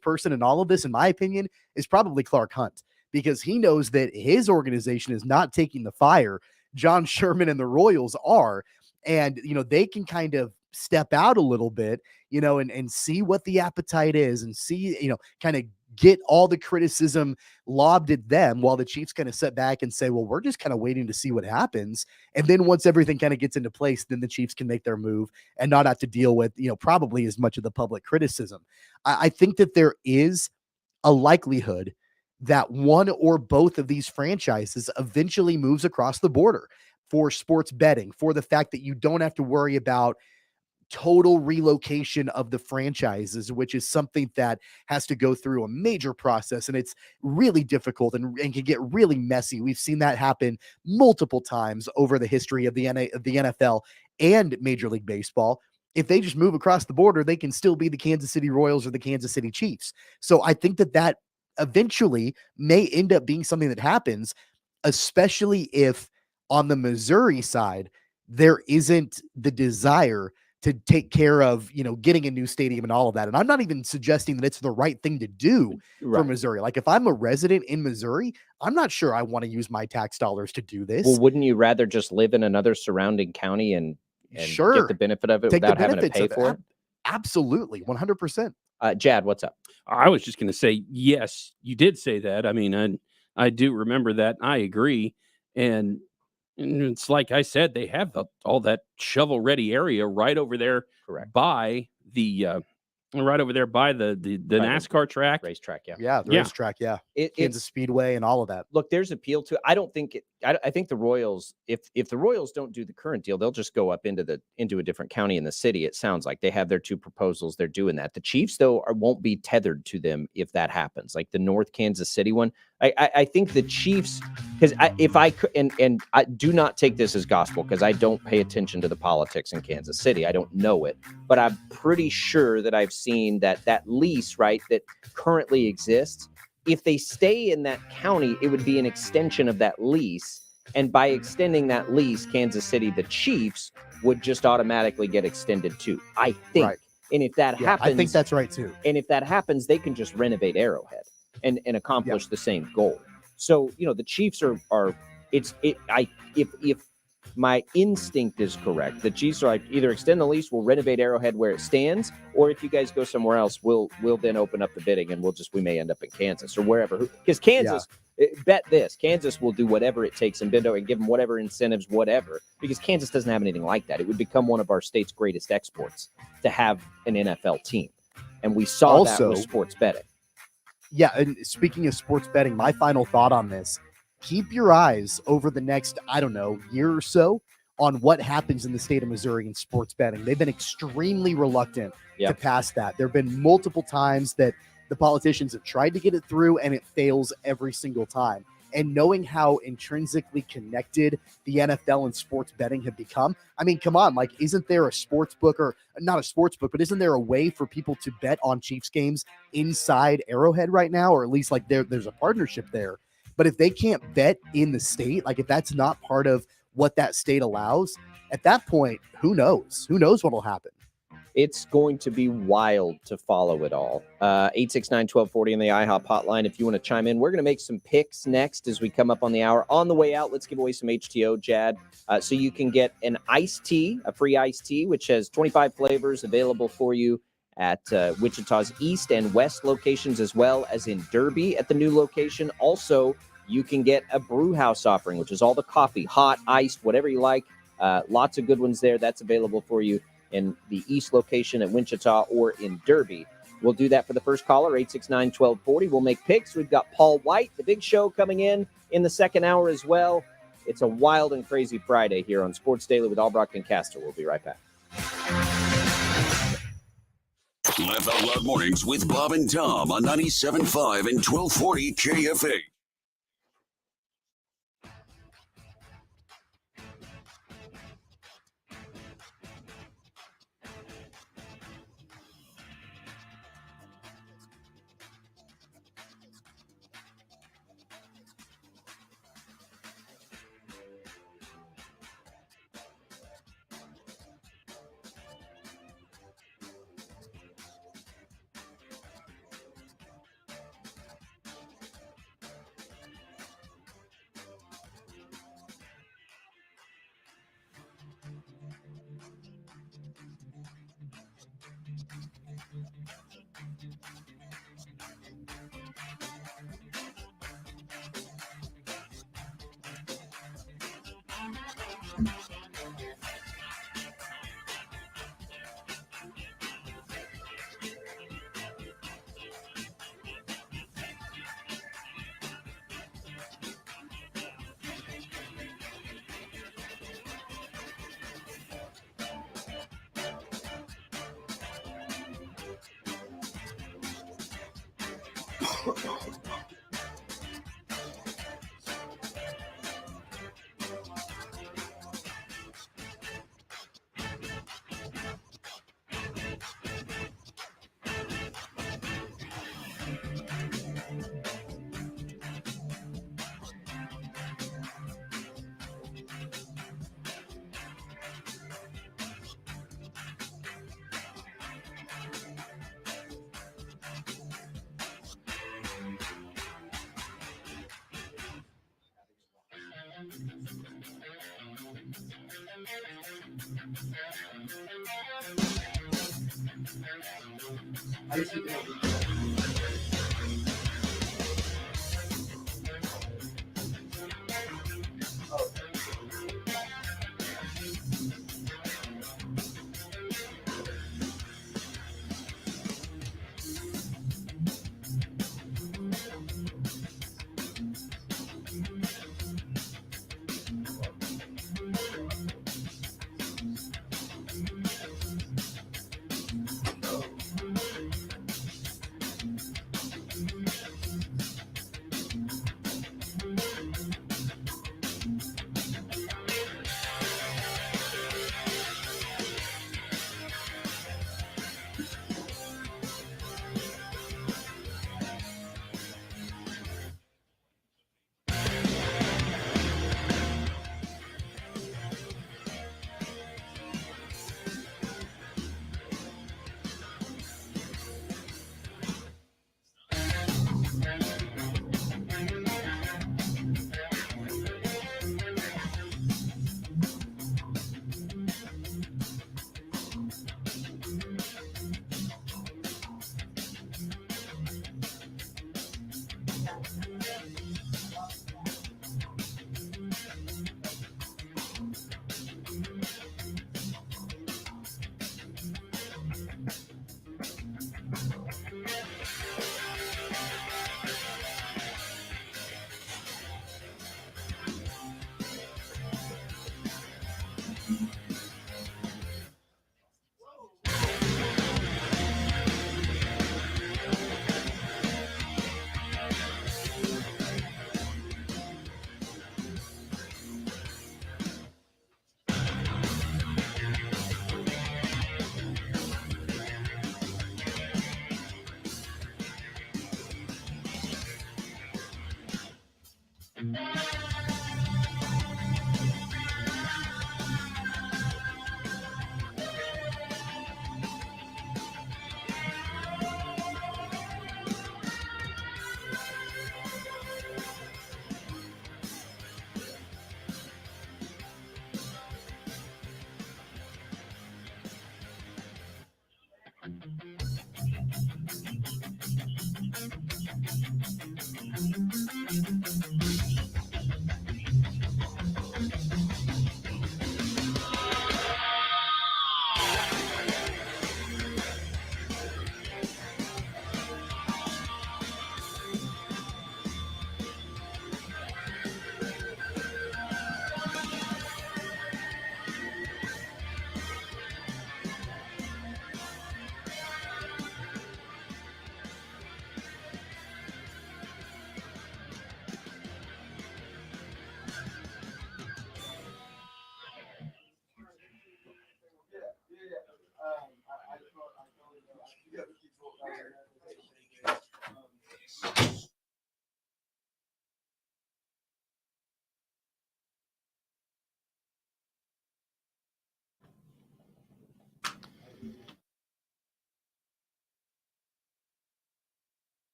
person in all of this, in my opinion, is probably Clark Hunt, because he knows that his organization is not taking the fire. John Sherman and the Royals are, and, they can kind of step out a little bit, and see what the appetite is and see, kind of get all the criticism lobbed at them while the Chiefs kind of sit back and say, well, we're just kind of waiting to see what happens. And then once everything kind of gets into place, then the Chiefs can make their move and not have to deal with, probably as much of the public criticism. I think that there is a likelihood that one or both of these franchises eventually moves across the border for sports betting, for the fact that you don't have to worry about total relocation of the franchises, which is something that has to go through a major process, and it's really difficult and can get really messy. We've seen that happen multiple times over the history of the NFL and Major League Baseball. If they just move across the border, they can still be the Kansas City Royals or the Kansas City Chiefs. So I think that eventually may end up being something that happens, especially if on the Missouri side, there isn't the desire to take care of, getting a new stadium and all of that. And I'm not even suggesting that it's the right thing to do for Missouri. Like if I'm a resident in Missouri, I'm not sure I want to use my tax dollars to do this. Well, wouldn't you rather just live in another surrounding county and sure, get the benefit of it without having to pay for it? Absolutely. 100%. Jad, what's up? I was just going to say, yes, you did say that. I mean, I do remember that. I agree. And it's like I said, they have all that shovel-ready area right over there, by the NASCAR track, racetrack. The racetrack. Kansas Speedway and all of that. Look, there's appeal to. I don't think. I think the Royals, if the Royals don't do the current deal, they'll just go up into a different county in the city. It sounds like they have their two proposals. They're doing that. The Chiefs, though, won't be tethered to them if that happens. Like the North Kansas City one, I think the Chiefs, because if I could, and I do not take this as gospel because I don't pay attention to the politics in Kansas City. I don't know it, but I'm pretty sure that I've seen that lease, right, that currently exists. If they stay in that county, it would be an extension of that lease. And by extending that lease, Kansas City, the Chiefs, would just automatically get extended too, I think. Right. And if that happens, I think that's right too. And if that happens, they can just renovate Arrowhead and accomplish the same goal. So, the Chiefs if my instinct is correct, the Chiefs are like, either extend the lease, we'll renovate Arrowhead where it stands, or if you guys go somewhere else, we'll then open up the bidding and we may end up in Kansas or wherever. Because Kansas, bet this, Kansas will do whatever it takes and bend over and give them whatever incentives, whatever, because Kansas doesn't have anything like that. It would become one of our state's greatest exports to have an NFL team. And we saw also, that with sports betting. Yeah, and speaking of sports betting, my final thought on this, keep your eyes over the next, year or so on what happens in the state of Missouri in sports betting. They've been extremely reluctant to pass that. There have been multiple times that the politicians have tried to get it through, and it fails every single time. And knowing how intrinsically connected the NFL and sports betting have become, I mean, come on, like, isn't there a sports book, or not a sports book, but isn't there a way for people to bet on Chiefs games inside Arrowhead right now? Or at least like there's a partnership there. But if they can't bet in the state, like if that's not part of what that state allows, at that point, who knows? Who knows what will happen? It's going to be wild to follow it all. 869-1240 on the IHOP hotline if you want to chime in. We're going to make some picks next as we come up on the hour. On the way out, let's give away some HTO, Jad. So you can get an iced tea, a free iced tea, which has 25 flavors available for you at Wichita's East and West locations, as well as in Derby at the new location. Also, you can get a brew house offering, which is all the coffee, hot, iced, whatever you like. Lots of good ones there. That's available for you in the East location at Wichita or in Derby. We'll do that for the first caller, 869-1240. We'll make picks. We've got Paul White, the big show, coming in the second hour as well. It's a wild and crazy Friday here on Sports Daily with Albracht and Castor. We'll be right back. Laugh Out Loud Mornings with Bob and Tom on 97.5 and 1240 KFH.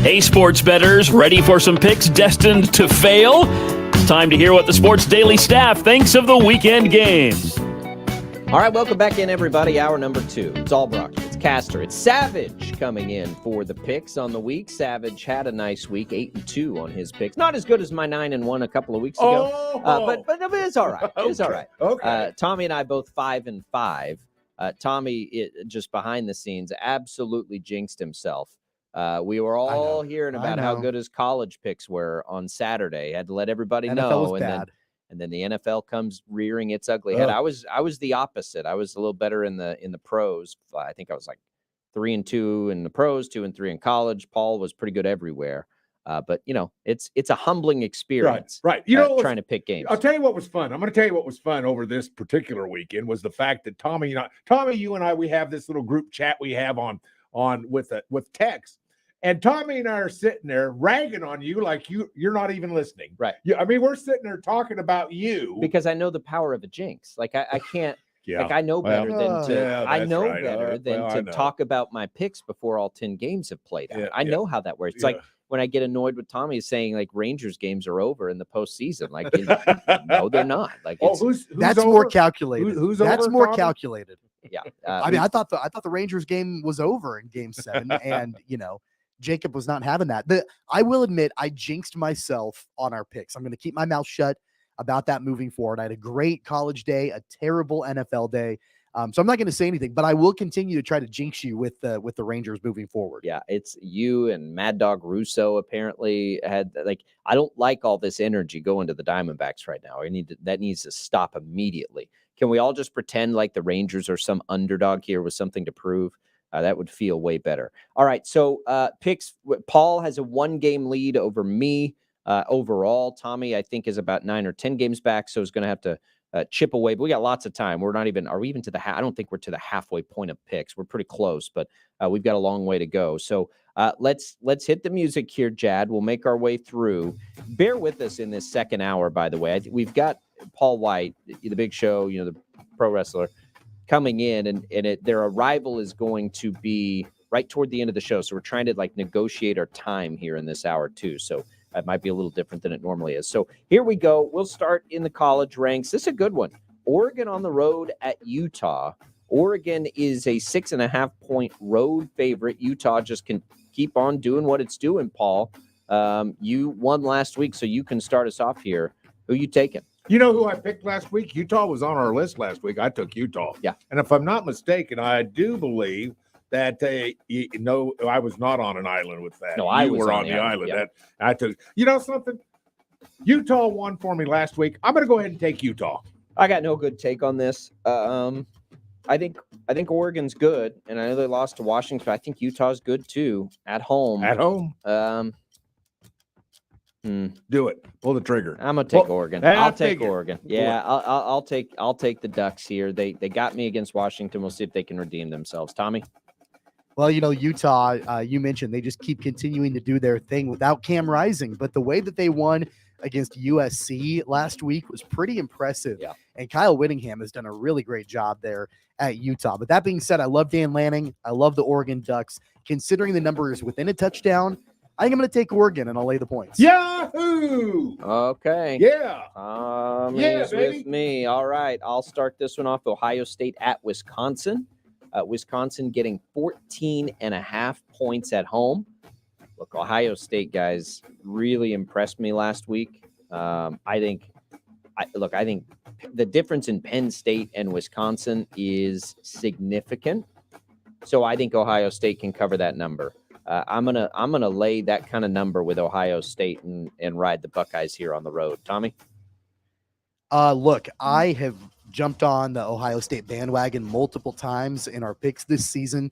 Hey, sports bettors, ready for some picks destined to fail? Time to hear what the Sports Daily staff thinks of the weekend games. All right, welcome back in, everybody. Hour number 2. It's Albracht, it's Castor, it's Savage coming in for the picks on the week. Savage had a nice week, 8-2 on his picks. Not as good as my 9-1 a couple of weeks ago, but it's all right. It's all right. Okay. Tommy and I both 5-5. Tommy, just behind the scenes, absolutely jinxed himself. We were all hearing about how good his college picks were on Saturday. Had to let everybody NFL know, was bad. And then the NFL comes rearing its ugly head. I was the opposite. I was a little better in the pros. I think I was like 3-2 in the pros, 2-3 in college. Paul was pretty good everywhere. But it's a humbling experience. Right. Trying to pick games. I'll tell you what was fun. I'm going to tell you what was fun over this particular weekend was the fact that Tommy, you and I, we have this little group chat we have on with text. And Tommy and I are sitting there ragging on you like you're not even listening. Right. I mean, we're sitting there talking about you. Because I know the power of a jinx. Like I can't Yeah. like I know better than to know. talk about my picks before all 10 games have played out. Yeah, I know how that works. It's like when I get annoyed with Tommy saying like Rangers games are over in the postseason. Like no, they're not. Like who's that's over? more calculated. Who's that's over, more Tommy? calculated. Yeah. I mean, I thought the Rangers game was over in Game 7, and Jacob was not having that. I will admit I jinxed myself on our picks. I'm going to keep my mouth shut about that moving forward. I had a great college day, a terrible NFL day. So I'm not going to say anything, but I will continue to try to jinx you with the Rangers moving forward. Yeah, it's you and Mad Dog Russo apparently had I don't like all this energy going to the Diamondbacks right now. That needs to stop immediately. Can we all just pretend like the Rangers are some underdog here with something to prove? That would feel way better. All right, so picks. Paul has a 1-game lead over me overall. Tommy, I think, is about 9 or 10 games back, so is going to have to chip away. But we got lots of time. Are we even to the I don't think we're to the halfway point of picks. We're pretty close, but we've got a long way to go. So let's hit the music here, Jad. We'll make our way through. Bear with us in this second hour, by the way. We've got Paul White, the Big Show, the pro wrestler, coming in, and their arrival is going to be right toward the end of the show. So we're trying to negotiate our time here in this hour too. So that might be a little different than it normally is. So here we go. We'll start in the college ranks. This is a good one. Oregon on the road at Utah. Oregon is a 6.5-point road favorite. Utah just can keep on doing what it's doing, Paul. You won last week, so you can start us off here. Who you taking? You know who I picked last week? Utah was on our list last week. I took Utah. Yeah. And if I'm not mistaken, I do believe that I was not on an island with that. No, I you was were on on the the island, island. That I took. You know something? Utah won for me last week. I'm going to go ahead and take Utah. I got no good take on this. I think Oregon's good, and I know they lost to Washington. But I think Utah's good too at home. At home. Do it. Pull the trigger. I'm gonna take Oregon. I'll take figured. Oregon. Yeah, I'll take the Ducks here. They got me against Washington. We'll see if they can redeem themselves. Tommy. Well, Utah, you mentioned they just keep continuing to do their thing without Cam Rising, but the way that they won against USC last week was pretty impressive. Yeah. And Kyle Whittingham has done a really great job there at Utah. But that being said, I love Dan Lanning. I love the Oregon Ducks. Considering the number is within a touchdown, I think I'm going to take Oregon and I'll lay the points. Yahoo! Okay. Yeah. Yeah, with me. All right. I'll start this one off. Ohio State at Wisconsin. Wisconsin getting 14.5 points at home. Look, Ohio State guys really impressed me last week. I think the difference in Penn State and Wisconsin is significant. So I think Ohio State can cover that number. I'm gonna lay that kind of number with Ohio State and ride the Buckeyes here on the road. Tommy? Look, I have jumped on the Ohio State bandwagon multiple times in our picks this season.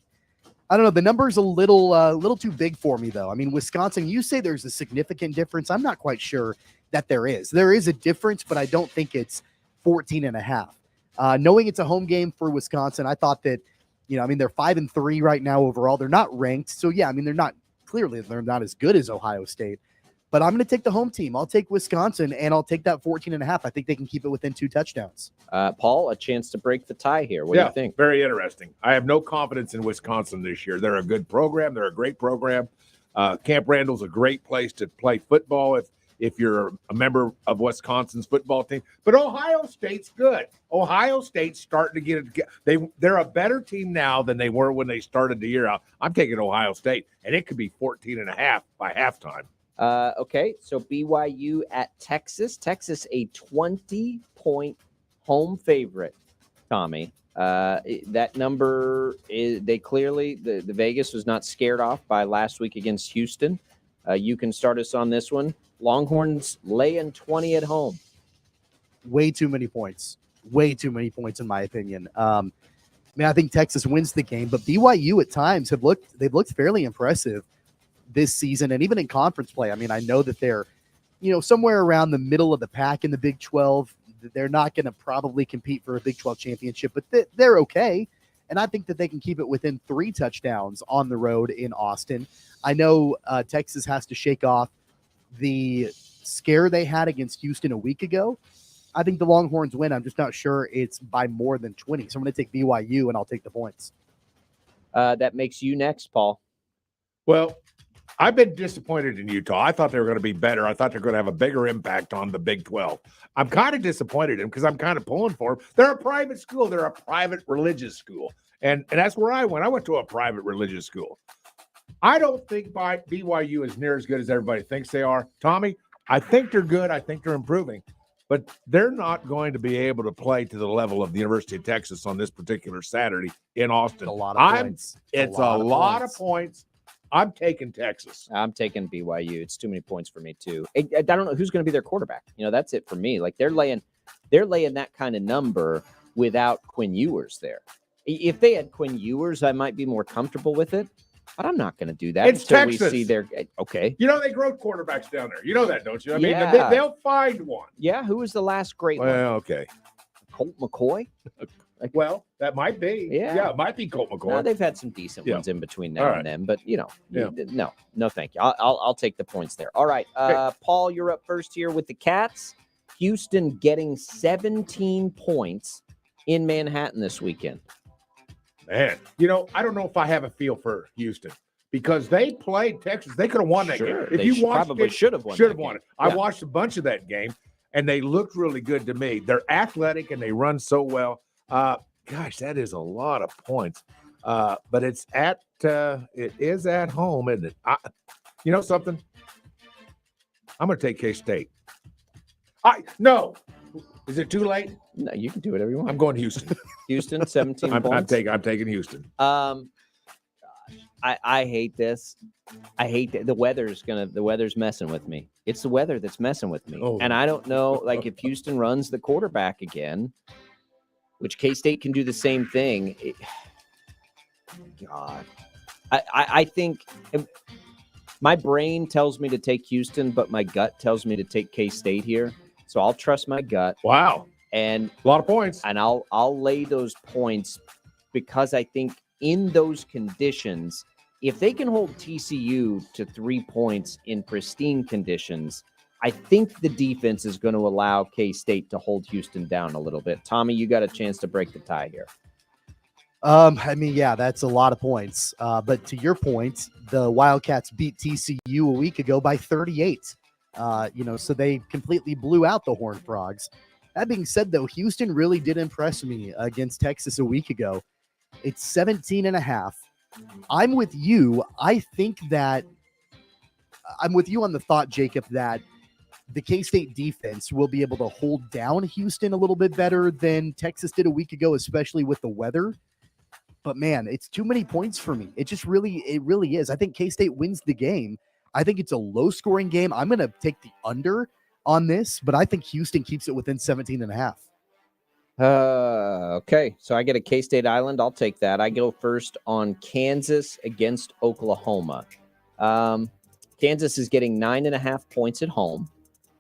I don't know. The number's a little too big for me, though. I mean, Wisconsin, you say there's a significant difference. I'm not quite sure that there is. There is a difference, but I don't think it's 14.5. Knowing it's a home game for Wisconsin, I thought that, they're 5-3 right now overall. They're not ranked. So, yeah, they're not as good as Ohio State. But I'm going to take the home team. I'll take Wisconsin, and I'll take that 14.5. I think they can keep it within 2 touchdowns. Paul, a chance to break the tie here. What do you think? Very interesting. I have no confidence in Wisconsin this year. They're a good program. They're a great program. Camp Randall's a great place to play football if you're a member of Wisconsin's football team. But Ohio State's good. Ohio State's starting to get it. They're a better team now than they were when they started the year out. I'm taking Ohio State, and it could be 14.5 by halftime. Okay, so BYU at Texas. Texas, a 20-point home favorite, Tommy. That number is they clearly the Vegas was not scared off by last week against Houston. You can start us on this one. Longhorns laying 20 at home. Way too many points. Way too many points, in my opinion. I think Texas wins the game, but BYU at times they've looked fairly impressive this season, and even in conference play. I mean, I know that they're, somewhere around the middle of the pack in the Big 12. They're not going to probably compete for a Big 12 championship, but they're okay. And I think that they can keep it within 3 touchdowns on the road in Austin. I know Texas has to shake off the scare they had against Houston a week ago. I think the Longhorns win. I'm just not sure it's by more than 20. So I'm going to take BYU, and I'll take the points. That makes you next, Paul. Well, I've been disappointed in Utah. I thought they were going to be better. I thought they were going to have a bigger impact on the Big 12. I'm kind of disappointed in them because I'm kind of pulling for them. They're a private school. They're a private religious school. And that's where I went. I went to a private religious school. I don't think BYU is near as good as everybody thinks they are. Tommy, I think they're good. I think they're improving. But they're not going to be able to play to the level of the University of Texas on this particular Saturday in Austin. A lot of points. It's a lot of points. I'm taking Texas. I'm taking BYU. It's too many points for me too. I don't know who's going to be their quarterback. That's it for me. Like they're laying that kind of number without Quinn Ewers there. If they had Quinn Ewers, I might be more comfortable with it. But I'm not going to do that it's until Texas. We see their okay. They grow quarterbacks down there. You know that, don't you? I mean, Yeah. they'll find one. Yeah, who was the last great one? Well, okay. Colt McCoy? Well, that might be. Yeah, it might be Colt McCoy. No, they've had some decent ones in between now All right. and then, but no, thank you. I'll take the points there. All right, Paul, you're up first here with the Cats. Houston getting 17 points in Manhattan this weekend. Man, I don't know if I have a feel for Houston because they played Texas. They could have won that game. If you watched probably it, should have won. it. I watched a bunch of that game, and they looked really good to me. They're athletic and they run so well. Gosh, that is a lot of points. But it is at home, isn't it? You know something? I'm going to take K-State. No. Is it too late? No, you can do whatever you want. I'm going Houston. Houston, 17 points. I'm taking Houston. I hate this. I hate that the weather's messing with me. It's the weather that's messing with me. And I don't know, like if Houston runs the quarterback again, which K-State can do the same thing. God. I think my brain tells me to take Houston, but my gut tells me to take K-State here. So I'll trust my gut. Wow. And a lot of points. And I'll lay those points because I think in those conditions, if they can hold TCU to 3 points in pristine conditions, I think the defense is going to allow K-State to hold Houston down a little bit. Tommy, you got a chance to break the tie here. That's a lot of points. But to your point, the Wildcats beat TCU a week ago by 38. So they completely blew out the Horned Frogs. That being said, though, Houston really did impress me against Texas a week ago. It's 17.5. I'm with you. I think that I'm with you on the thought, Jacob, that the K-State defense will be able to hold down Houston a little bit better than Texas did a week ago, especially with the weather. But man, it's too many points for me. It really is. I think K-State wins the game. I think it's a low-scoring game. I'm going to take the under on this, but I think Houston keeps it within 17.5. Okay, so I get a K-State Island. I'll take that. I go first on Kansas against Oklahoma. Kansas is getting 9.5 points at home.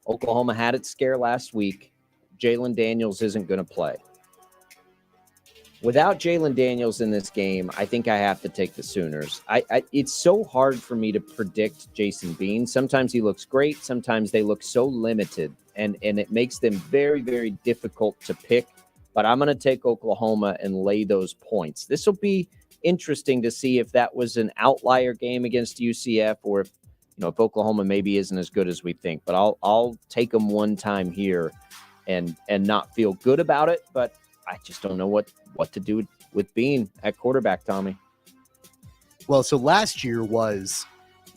Oklahoma had its scare last week. Jalen Daniels isn't going to play. Without Jalen Daniels in this game, I think I have to take the Sooners. It's so hard for me to predict Jason Bean. Sometimes he looks great. Sometimes they look so limited, and it makes them very, very difficult to pick. But I'm going to take Oklahoma and lay those points. This will be interesting to see if that was an outlier game against UCF or if Oklahoma maybe isn't as good as we think. But I'll take them one time here and not feel good about it. But I just don't know what to do with Bean at quarterback, Tommy. Well, so last year was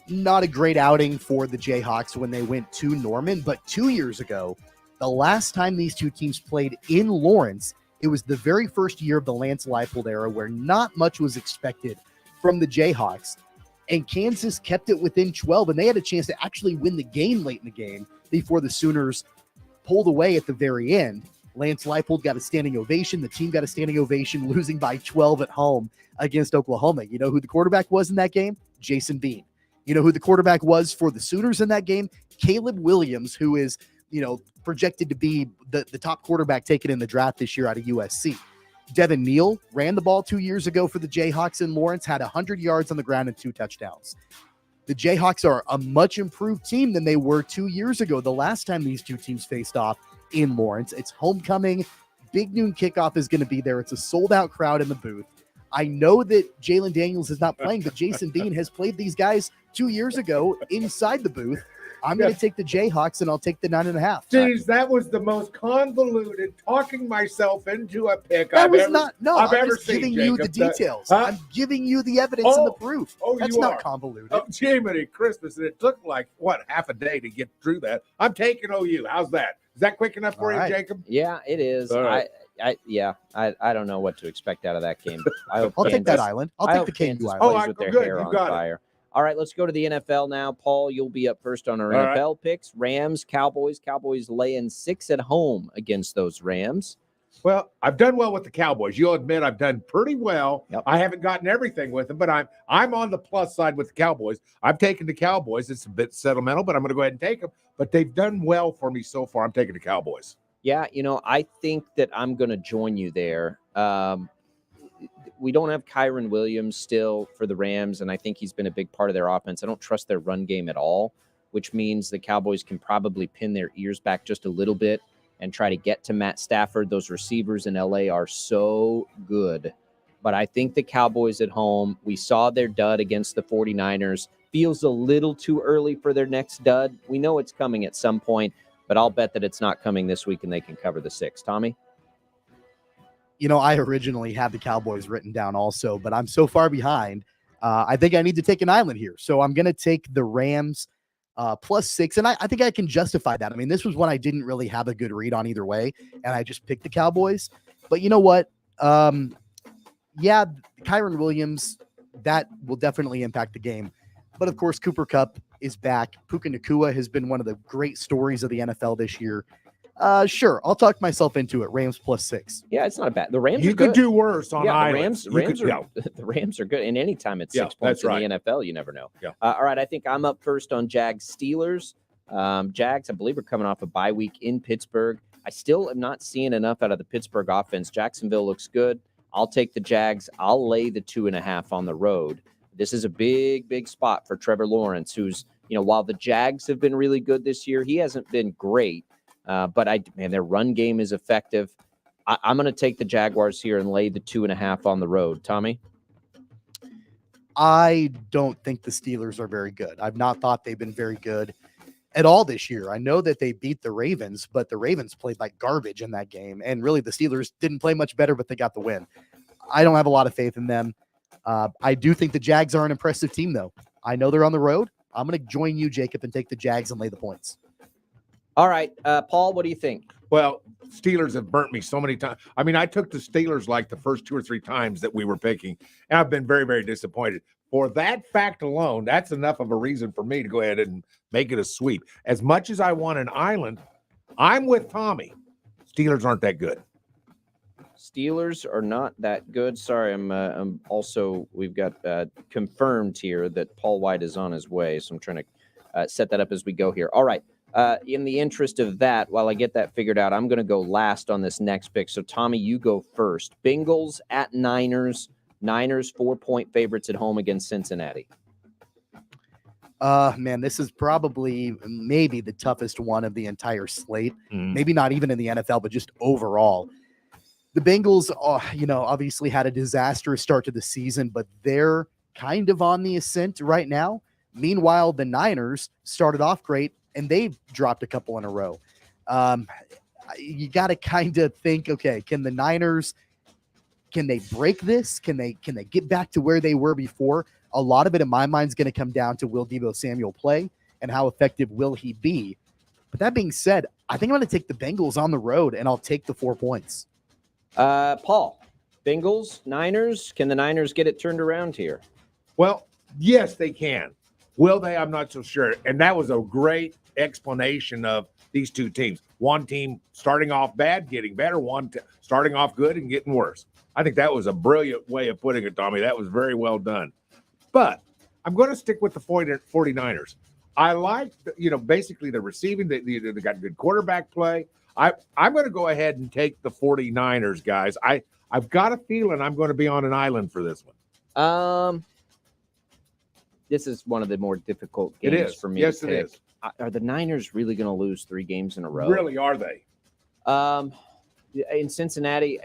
not a great outing for the Jayhawks when they went to Norman, but 2 years ago, the last time these two teams played in Lawrence, it was the very first year of the Lance Leipold era where not much was expected from the Jayhawks, and Kansas kept it within 12, and they had a chance to actually win the game late in the game before the Sooners pulled away at the very end. Lance Leipold got a standing ovation. The team got a standing ovation, losing by 12 at home against Oklahoma. You know who the quarterback was in that game? Jason Bean. You know who the quarterback was for the Sooners in that game? Caleb Williams, who is, projected to be the top quarterback taken in the draft this year out of USC. Devin Neal ran the ball 2 years ago for the Jayhawks in Lawrence, had 100 yards on the ground and 2 touchdowns. The Jayhawks are a much improved team than they were 2 years ago, the last time these two teams faced off in Lawrence. It's homecoming. Big noon kickoff is going to be there. It's a sold-out crowd in the booth. I know that Jalen Daniels is not playing, but Jason Bean has played these guys 2 years ago inside the booth. I'm going to take the Jayhawks, and I'll take the 9.5. Jeez, that was the most convoluted talking myself into a pick I'm ever just seen, giving Jacob. you the details. Huh? I'm giving you the evidence and the proof. That's you not are. convoluted. Oh, Jiminy Christmas, and it took half a day to get through that. I'm taking OU. How's that? Is that quick enough for you, Jacob? Yeah, it is. All right. I don't know what to expect out of that game. I'll take that island. I'll take the KU island. Plays with their hair on fire. All right, let's go to the NFL now. Paul, you'll be up first on our NFL picks. Rams, Cowboys. Cowboys laying 6 at home against those Rams. Well, I've done well with the Cowboys. You'll admit I've done pretty well. Yep. I haven't gotten everything with them, but I'm on the plus side with the Cowboys. I've taken the Cowboys. It's a bit sentimental, but I'm going to go ahead and take them. But they've done well for me so far. I'm taking the Cowboys. Yeah, I think that I'm going to join you there. We don't have Kyron Williams still for the Rams, and I think he's been a big part of their offense. I don't trust their run game at all, which means the Cowboys can probably pin their ears back just a little bit and try to get to Matt Stafford. Those receivers in LA are so good. But I think the Cowboys at home, we saw their dud against the 49ers. Feels a little too early for their next dud. We know it's coming at some point, but I'll bet that it's not coming this week and they can cover the 6. Tommy? I originally had the Cowboys written down also, but I'm so far behind. I think I need to take an island here. So I'm going to take the Rams plus 6. And I think I can justify that. I mean, this was one I didn't really have a good read on either way. And I just picked the Cowboys. But you know what? Kyron Williams, that will definitely impact the game. But of course, Cooper Kupp is back. Puka Nacua has been one of the great stories of the NFL this year. Sure, I'll talk myself into it. Rams plus 6. Yeah, it's not bad. The Rams you are good. could do worse on the islands. The Rams are good. And anytime it's 6 points in the NFL, you never know. Yeah. All right, I think I'm up first on Jags Steelers. Jags, I believe, are coming off a bye week in Pittsburgh. I still am not seeing enough out of the Pittsburgh offense. Jacksonville looks good. I'll take the Jags. I'll lay the 2.5 on the road. This is a big, big spot for Trevor Lawrence, who's, while the Jags have been really good this year, he hasn't been great. But their run game is effective. I'm going to take the Jaguars here and lay the 2.5 on the road. Tommy? I don't think the Steelers are very good. I've not thought they've been very good at all this year. I know that they beat the Ravens, but the Ravens played like garbage in that game. And really the Steelers didn't play much better, but they got the win. I don't have a lot of faith in them. I do think the Jags are an impressive team, though. I know they're on the road. I'm going to join you, Jacob, and take the Jags and lay the points. All right, Paul, what do you think? Well, Steelers have burnt me so many times. I mean, I took the Steelers like the first 2 or 3 times that we were picking, and I've been very, very disappointed. For that fact alone, that's enough of a reason for me to go ahead and make it a sweep. As much as I want an island, I'm with Tommy. Steelers aren't that good. Steelers are not that good. Sorry, I'm also, we've got confirmed here that Paul White is on his way, so I'm trying to set that up as we go here. All right. In the interest of that, while I get that figured out, I'm going to go last on this next pick. So, Tommy, you go first. Bengals at Niners. Niners 4-point favorites at home against Cincinnati. Man, this is probably maybe the toughest one of the entire slate. Maybe not even in the NFL, but just overall. The Bengals, obviously had a disastrous start to the season, but they're kind of on the ascent right now. Meanwhile, the Niners started off great, and they've dropped a couple in a row. You got to kind of think, okay, can the Niners, can they break this? Can they get back to where they were before? A lot of it in my mind is going to come down to, will Deebo Samuel play and how effective will he be? But that being said, I think I'm going to take the Bengals on the road, and I'll take the 4 points. Paul, Bengals, Niners, can the Niners get it turned around here? Well, yes, they can. Will they? I'm not so sure. And that was a great explanation of these two teams. One team starting off bad, getting better. Starting off good and getting worse. I think that was a brilliant way of putting it, Tommy. That was very well done. But I'm going to stick with the 49ers. I like, basically the receiving. They got good quarterback play. I'm going to go ahead and take the 49ers, guys. I've got a feeling I'm going to be on an island for this one. This is one of the more difficult games for me yes, to pick. It is. Are the Niners really going to lose 3 games in a row? Really, are they? In Cincinnati,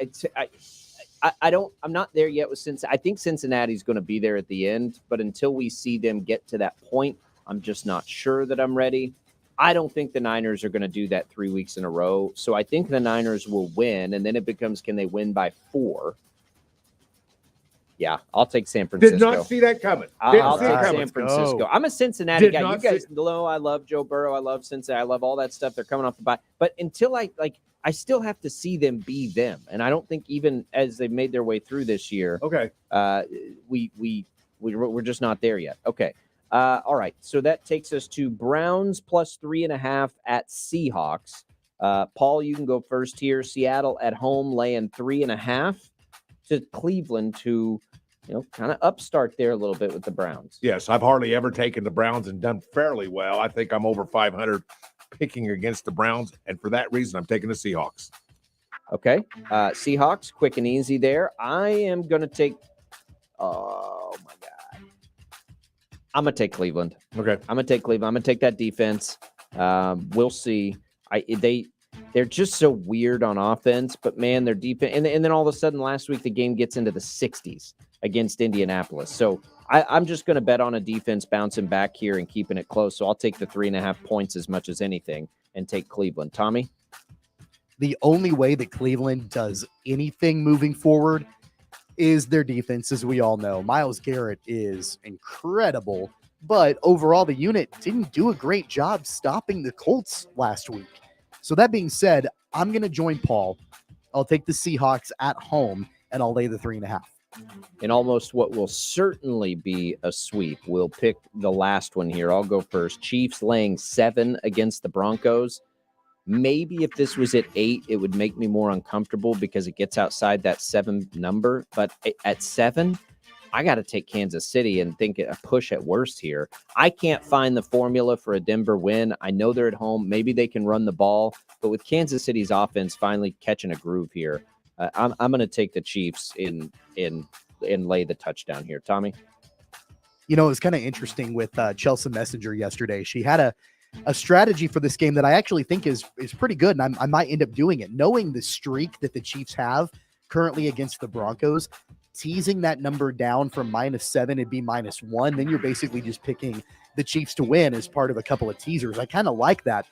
I'm not there yet with Cincinnati. I think Cincinnati's going to be there at the end, but until we see them get to that point, I'm just not sure that I'm ready. I don't think the Niners are going to do that 3 weeks in a row. So I think the Niners will win, and then it becomes, can they win by 4? Yeah, I'll take San Francisco. Did not see that coming. I'll take San Francisco. I'm a Cincinnati guy. You guys know I love Joe Burrow. I love Cincinnati. I love all that stuff. They're coming off the bye. But until I still have to see them be them. And I don't think even as they've made their way through this year, okay, we're just not there yet. Okay. All right. So that takes us to Browns plus 3.5 at Seahawks. Paul, you can go first here. Seattle at home laying 3.5 to Cleveland to, kind of upstart there a little bit with the Browns. Yes, I've hardly ever taken the Browns and done fairly well. I think I'm over 500 picking against the Browns, and for that reason, I'm taking the Seahawks. Okay. Seahawks, quick and easy there. I am going to take oh, my God. I'm going to take Cleveland. Okay. I'm going to take Cleveland. I'm going to take that defense. We'll see. They're just so weird on offense, but man, they're deep. And then all of a sudden last week, the game gets into the 60s against Indianapolis. So I'm just going to bet on a defense bouncing back here and keeping it close. So I'll take the 3.5 points as much as anything and take Cleveland. Tommy? The only way that Cleveland does anything moving forward is their defense, as we all know. Myles Garrett is incredible, but overall the unit didn't do a great job stopping the Colts last week. So that being said, I'm going to join Paul. I'll take the Seahawks at home, and I'll lay the 3.5. In almost what will certainly be a sweep, we'll pick the last one here. I'll go first. Chiefs laying 7 against the Broncos. Maybe if this was at 8, it would make me more uncomfortable because it gets outside that 7 number. But at 7, I got to take Kansas City and think a push at worst here. I can't find the formula for a Denver win. I know they're at home. Maybe they can run the ball. But with Kansas City's offense finally catching a groove here, I'm going to take the Chiefs and lay the touchdown here. Tommy? It was kind of interesting with Chelsea Messenger yesterday. She had a strategy for this game that I actually think is pretty good, and I might end up doing it. Knowing the streak that the Chiefs have currently against the Broncos, teasing that number down from -7, it'd be -1. Then you're basically just picking the Chiefs to win as part of a couple of teasers. I kind of like that.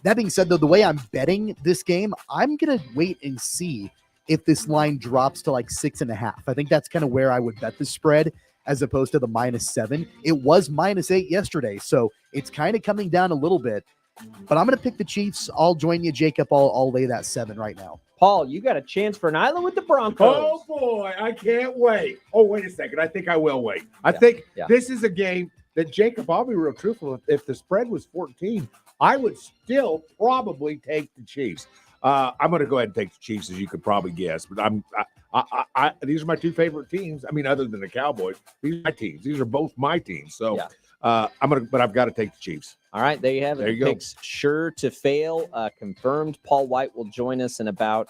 That being said, though, the way I'm betting this game, I'm going to wait and see if this line drops to like 6.5. I think that's kind of where I would bet the spread as opposed to the -7. It was -8 yesterday, so it's kind of coming down a little bit. But I'm going to pick the Chiefs. I'll join you, Jacob. I'll lay that 7 right now. Paul, you got a chance for an island with the Broncos. Oh, boy, I can't wait. Oh, wait a second. I think I will wait. I think this is a game that, Jacob, I'll be real truthful. If the spread was 14, I would still probably take the Chiefs. I'm going to go ahead and take the Chiefs, as you could probably guess. But these are my 2 favorite teams. I mean, other than the Cowboys, these are my teams. These are both my teams. So I've got to take the Chiefs. All right, there you have it. There you Picks sure to fail. Confirmed. Paul White will join us in about,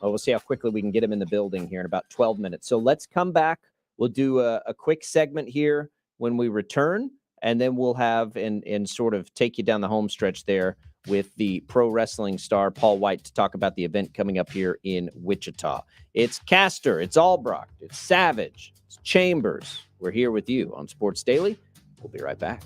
we'll see how quickly we can get him in the building here in about 12 minutes. So let's come back. We'll do a quick segment here when we return, and then we'll have and sort of take you down the home stretch there with the pro wrestling star Paul White to talk about the event coming up here in Wichita. It's Castor, it's Albracht, it's Savage, it's Chambers. We're here with you on Sports Daily. We'll be right back.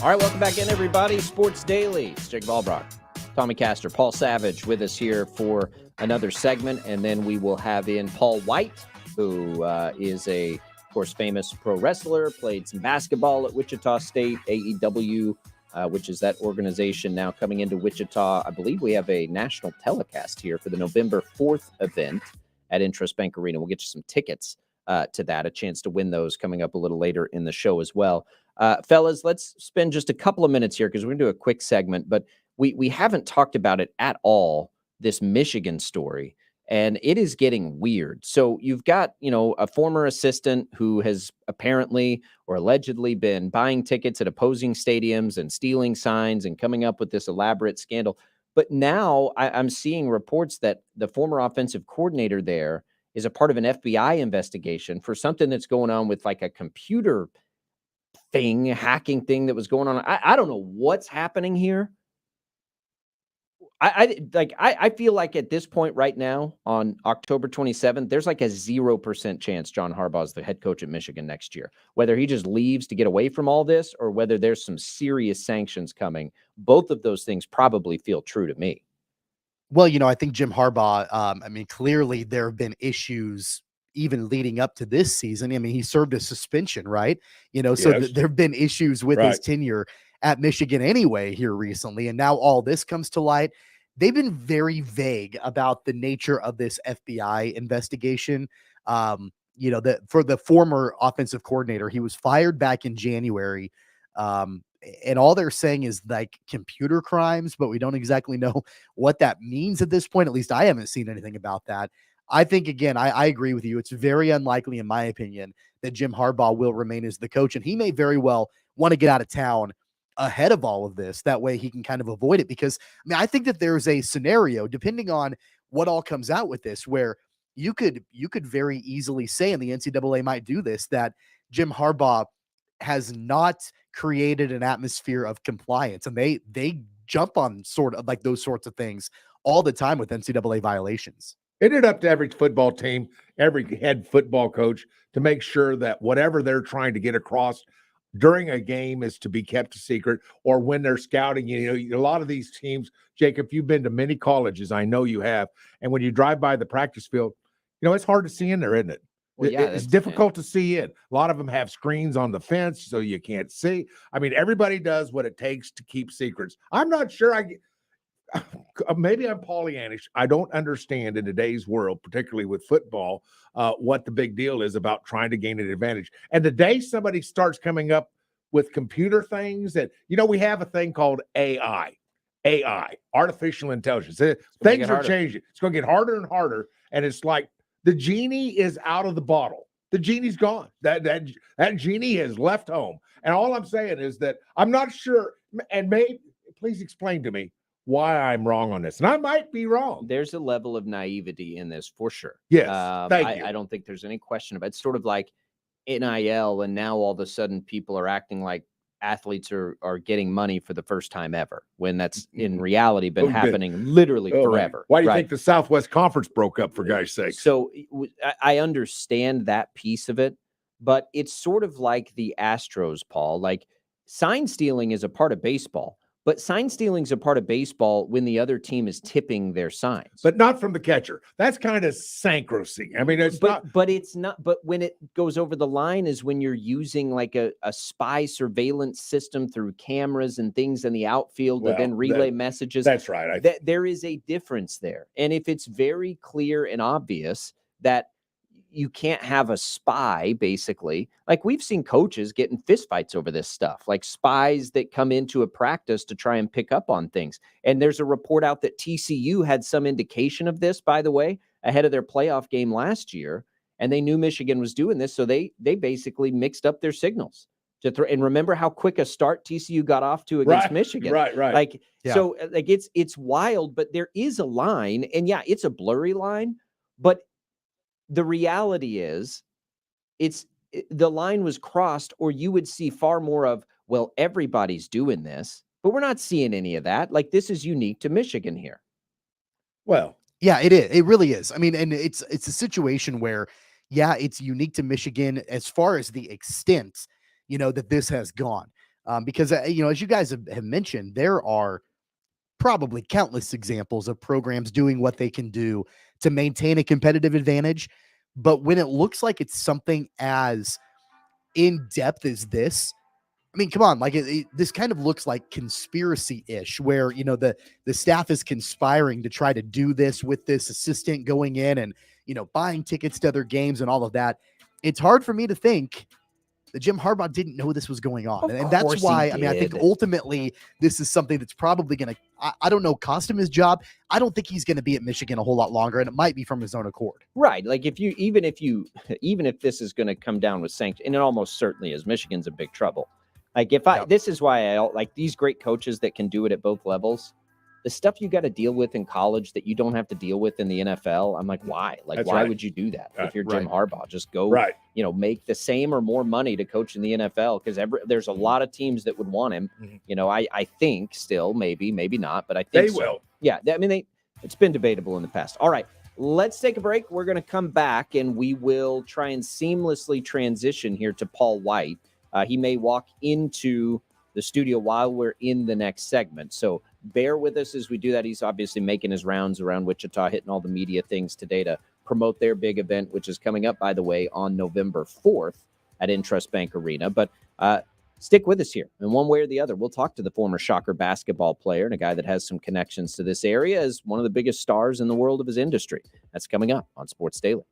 All right, welcome back in, everybody. Sports Daily. It's Jacob Albracht, Tommy Castor, Paul Savage with us here for another segment, and then we will have in Paul White, who is of course, famous pro wrestler, played some basketball at Wichita State, AEW, which is that organization now coming into Wichita. I believe we have a national telecast here for the November 4th event at Intrust Bank Arena. We'll get you some tickets to that, a chance to win those coming up a little later in the show as well. Fellas, let's spend just a couple of minutes here because we're going to do a quick segment, but we haven't talked about it at all, this Michigan story, and it is getting weird. So you've got, a former assistant who has apparently or allegedly been buying tickets at opposing stadiums and stealing signs and coming up with this elaborate scandal. But now I'm seeing reports that the former offensive coordinator there is a part of an FBI investigation for something that's going on with like a computer hacking thing that was going on. I don't know what's happening here. I feel like at this point right now on October 27th, there's like a 0% chance John Harbaugh is the head coach at Michigan next year, whether he just leaves to get away from all this or whether there's some serious sanctions coming. Both of those things probably feel true to me. Well, I think Jim Harbaugh, clearly there have been issues even leading up to this season. He served a suspension, right? So Yes. there have been issues with his tenure at Michigan anyway here recently. And now all this comes to light. They've been very vague about the nature of this FBI investigation. For the former offensive coordinator, he was fired back in January. And all they're saying is like computer crimes, but we don't exactly know what that means at this point. At least I haven't seen anything about that. I think, again, I agree with you. It's very unlikely, in my opinion, that Jim Harbaugh will remain as the coach, and he may very well want to get out of town ahead of all of this. That way he can kind of avoid it, because I think that there's a scenario, depending on what all comes out with this, where you could very easily say, and the NCAA might do this, that Jim Harbaugh has not created an atmosphere of compliance, and they jump on sort of like those sorts of things all the time with NCAA violations. Isn't it up to every football team, every head football coach to make sure that whatever they're trying to get across during a game is to be kept a secret, or when they're scouting? A lot of these teams, Jacob, you've been to many colleges, I know you have, and when you drive by the practice field, it's hard to see in there, isn't it? Well, yeah, it's difficult to see in. A lot of them have screens on the fence so you can't see. Everybody does what it takes to keep secrets. I'm not sure maybe I'm Pollyannish. I don't understand in today's world, particularly with football, what the big deal is about trying to gain an advantage. And the day somebody starts coming up with computer things that, we have a thing called AI, artificial intelligence. Things are changing. It's going to get harder and harder. And it's like the genie is out of the bottle. The genie's gone. That genie has left home. And all I'm saying is that I'm not sure, and please explain to me why I'm wrong on this. And I might be wrong. There's a level of naivety in this for sure. Yes. Thank you. I don't think there's any question about it. It's sort of like NIL, and now all of a sudden people are acting like athletes are getting money for the first time ever, when that's in reality been happening literally forever. Man. Why do you think the Southwest Conference broke up, for God's sake? So I understand that piece of it, but it's sort of like the Astros, Paul. Like, sign stealing is a part of baseball. But sign stealing is a part of baseball when the other team is tipping their signs. But not from the catcher. That's kind of sancrosanct. But it's not. But when it goes over the line is when you're using like a spy surveillance system through cameras and things in the outfield to then relay messages. That's right. There is a difference there. And if it's very clear and obvious that you can't have a spy, basically, like we've seen coaches get in fistfights over this stuff, like spies that come into a practice to try and pick up on things. And there's a report out that TCU had some indication of this, by the way, ahead of their playoff game last year. And they knew Michigan was doing this. So they basically mixed up their signals and remember how quick a start TCU got off to against Michigan. Right. So like it's wild, but there is a line, and yeah, it's a blurry line, but the reality is the line was crossed, or you would see far more of, well, everybody's doing this, but we're not seeing any of that. Like, this is unique to Michigan here. Well, yeah, it is. It really is. And it's a situation where, yeah, it's unique to Michigan as far as the extent, that this has gone. Because, as you guys have mentioned, there are probably countless examples of programs doing what they can do to maintain a competitive advantage. But when it looks like it's something as in depth as this, I mean, come on, like this kind of looks like conspiracy-ish, where the staff is conspiring to try to do this with this assistant going in and buying tickets to other games and all of that. It's hard for me to think that Jim Harbaugh didn't know this was going on, and that's why. I mean, I think ultimately this is something that's probably going to, I don't know, cost him his job. I don't think he's going to be at Michigan a whole lot longer, and it might be from his own accord. Right. Like even if this is going to come down with sanctions, and it almost certainly is, Michigan's in big trouble. Like this is why I like these great coaches that can do it at both levels. The stuff you got to deal with in college that you don't have to deal with in the NFL. I'm like, why? Like, That's why right. would you do that if you're Jim Harbaugh? Just go, make the same or more money to coach in the NFL, because there's a lot of teams that would want him. I think still, maybe not, but I think they so. will. Yeah, I mean, it's been debatable in the past. All right, let's take a break. We're going to come back and we will try and seamlessly transition here to Paul White. He may walk into the studio while we're in the next segment. So bear with us as we do that. He's obviously making his rounds around Wichita, hitting all the media things today to promote their big event, which is coming up, by the way, on November 4th at Intrust Bank Arena. But stick with us here. And one way or the other, we'll talk to the former Shocker basketball player and a guy that has some connections to this area as one of the biggest stars in the world of his industry. That's coming up on Sports Daily.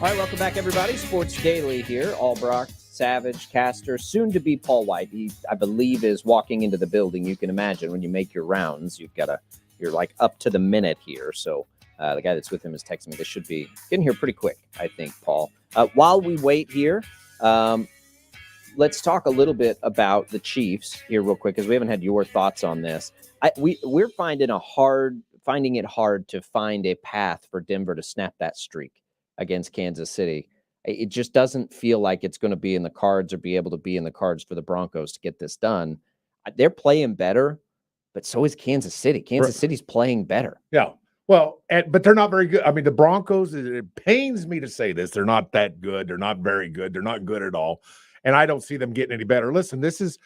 All right, welcome back, everybody. Sports Daily here. Albracht, Savage, Castor, soon to be Paul White. He, I believe, is walking into the building. You can imagine when you make your rounds, you're like up to the minute here. So the guy that's with him is texting me. This should be getting here pretty quick, I think, Paul. While we wait here, let's talk a little bit about the Chiefs here real quick, because we haven't had your thoughts on this. We're finding it hard to find a path for Denver to snap that streak against Kansas City. It just doesn't feel like it's going to be in the cards or be able to be in the cards for the Broncos to get this done. They're playing better, but so is Kansas City. Kansas City's playing better. Yeah. Well, but they're not very good. I mean, the Broncos, it pains me to say this. They're not that good. They're not very good. They're not good at all. And I don't see them getting any better. Listen, this is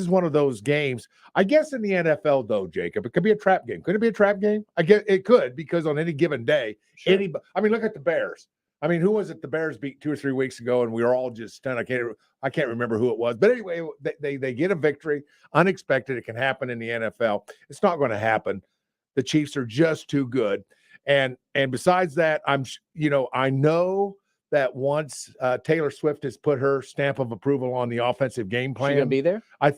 one of those games. I guess in the NFL, though, Jacob, it could be a trap game. Could it be a trap game? I guess it could, because on any given day, look at the Bears. I mean, who was it the Bears beat 2 or 3 weeks ago, and we were all just stunned. I can't remember who it was. But anyway, they get a victory. Unexpected. It can happen in the NFL. It's not going to happen. The Chiefs are just too good. And besides that, I know that once Taylor Swift has put her stamp of approval on the offensive game plan. She going to be there? I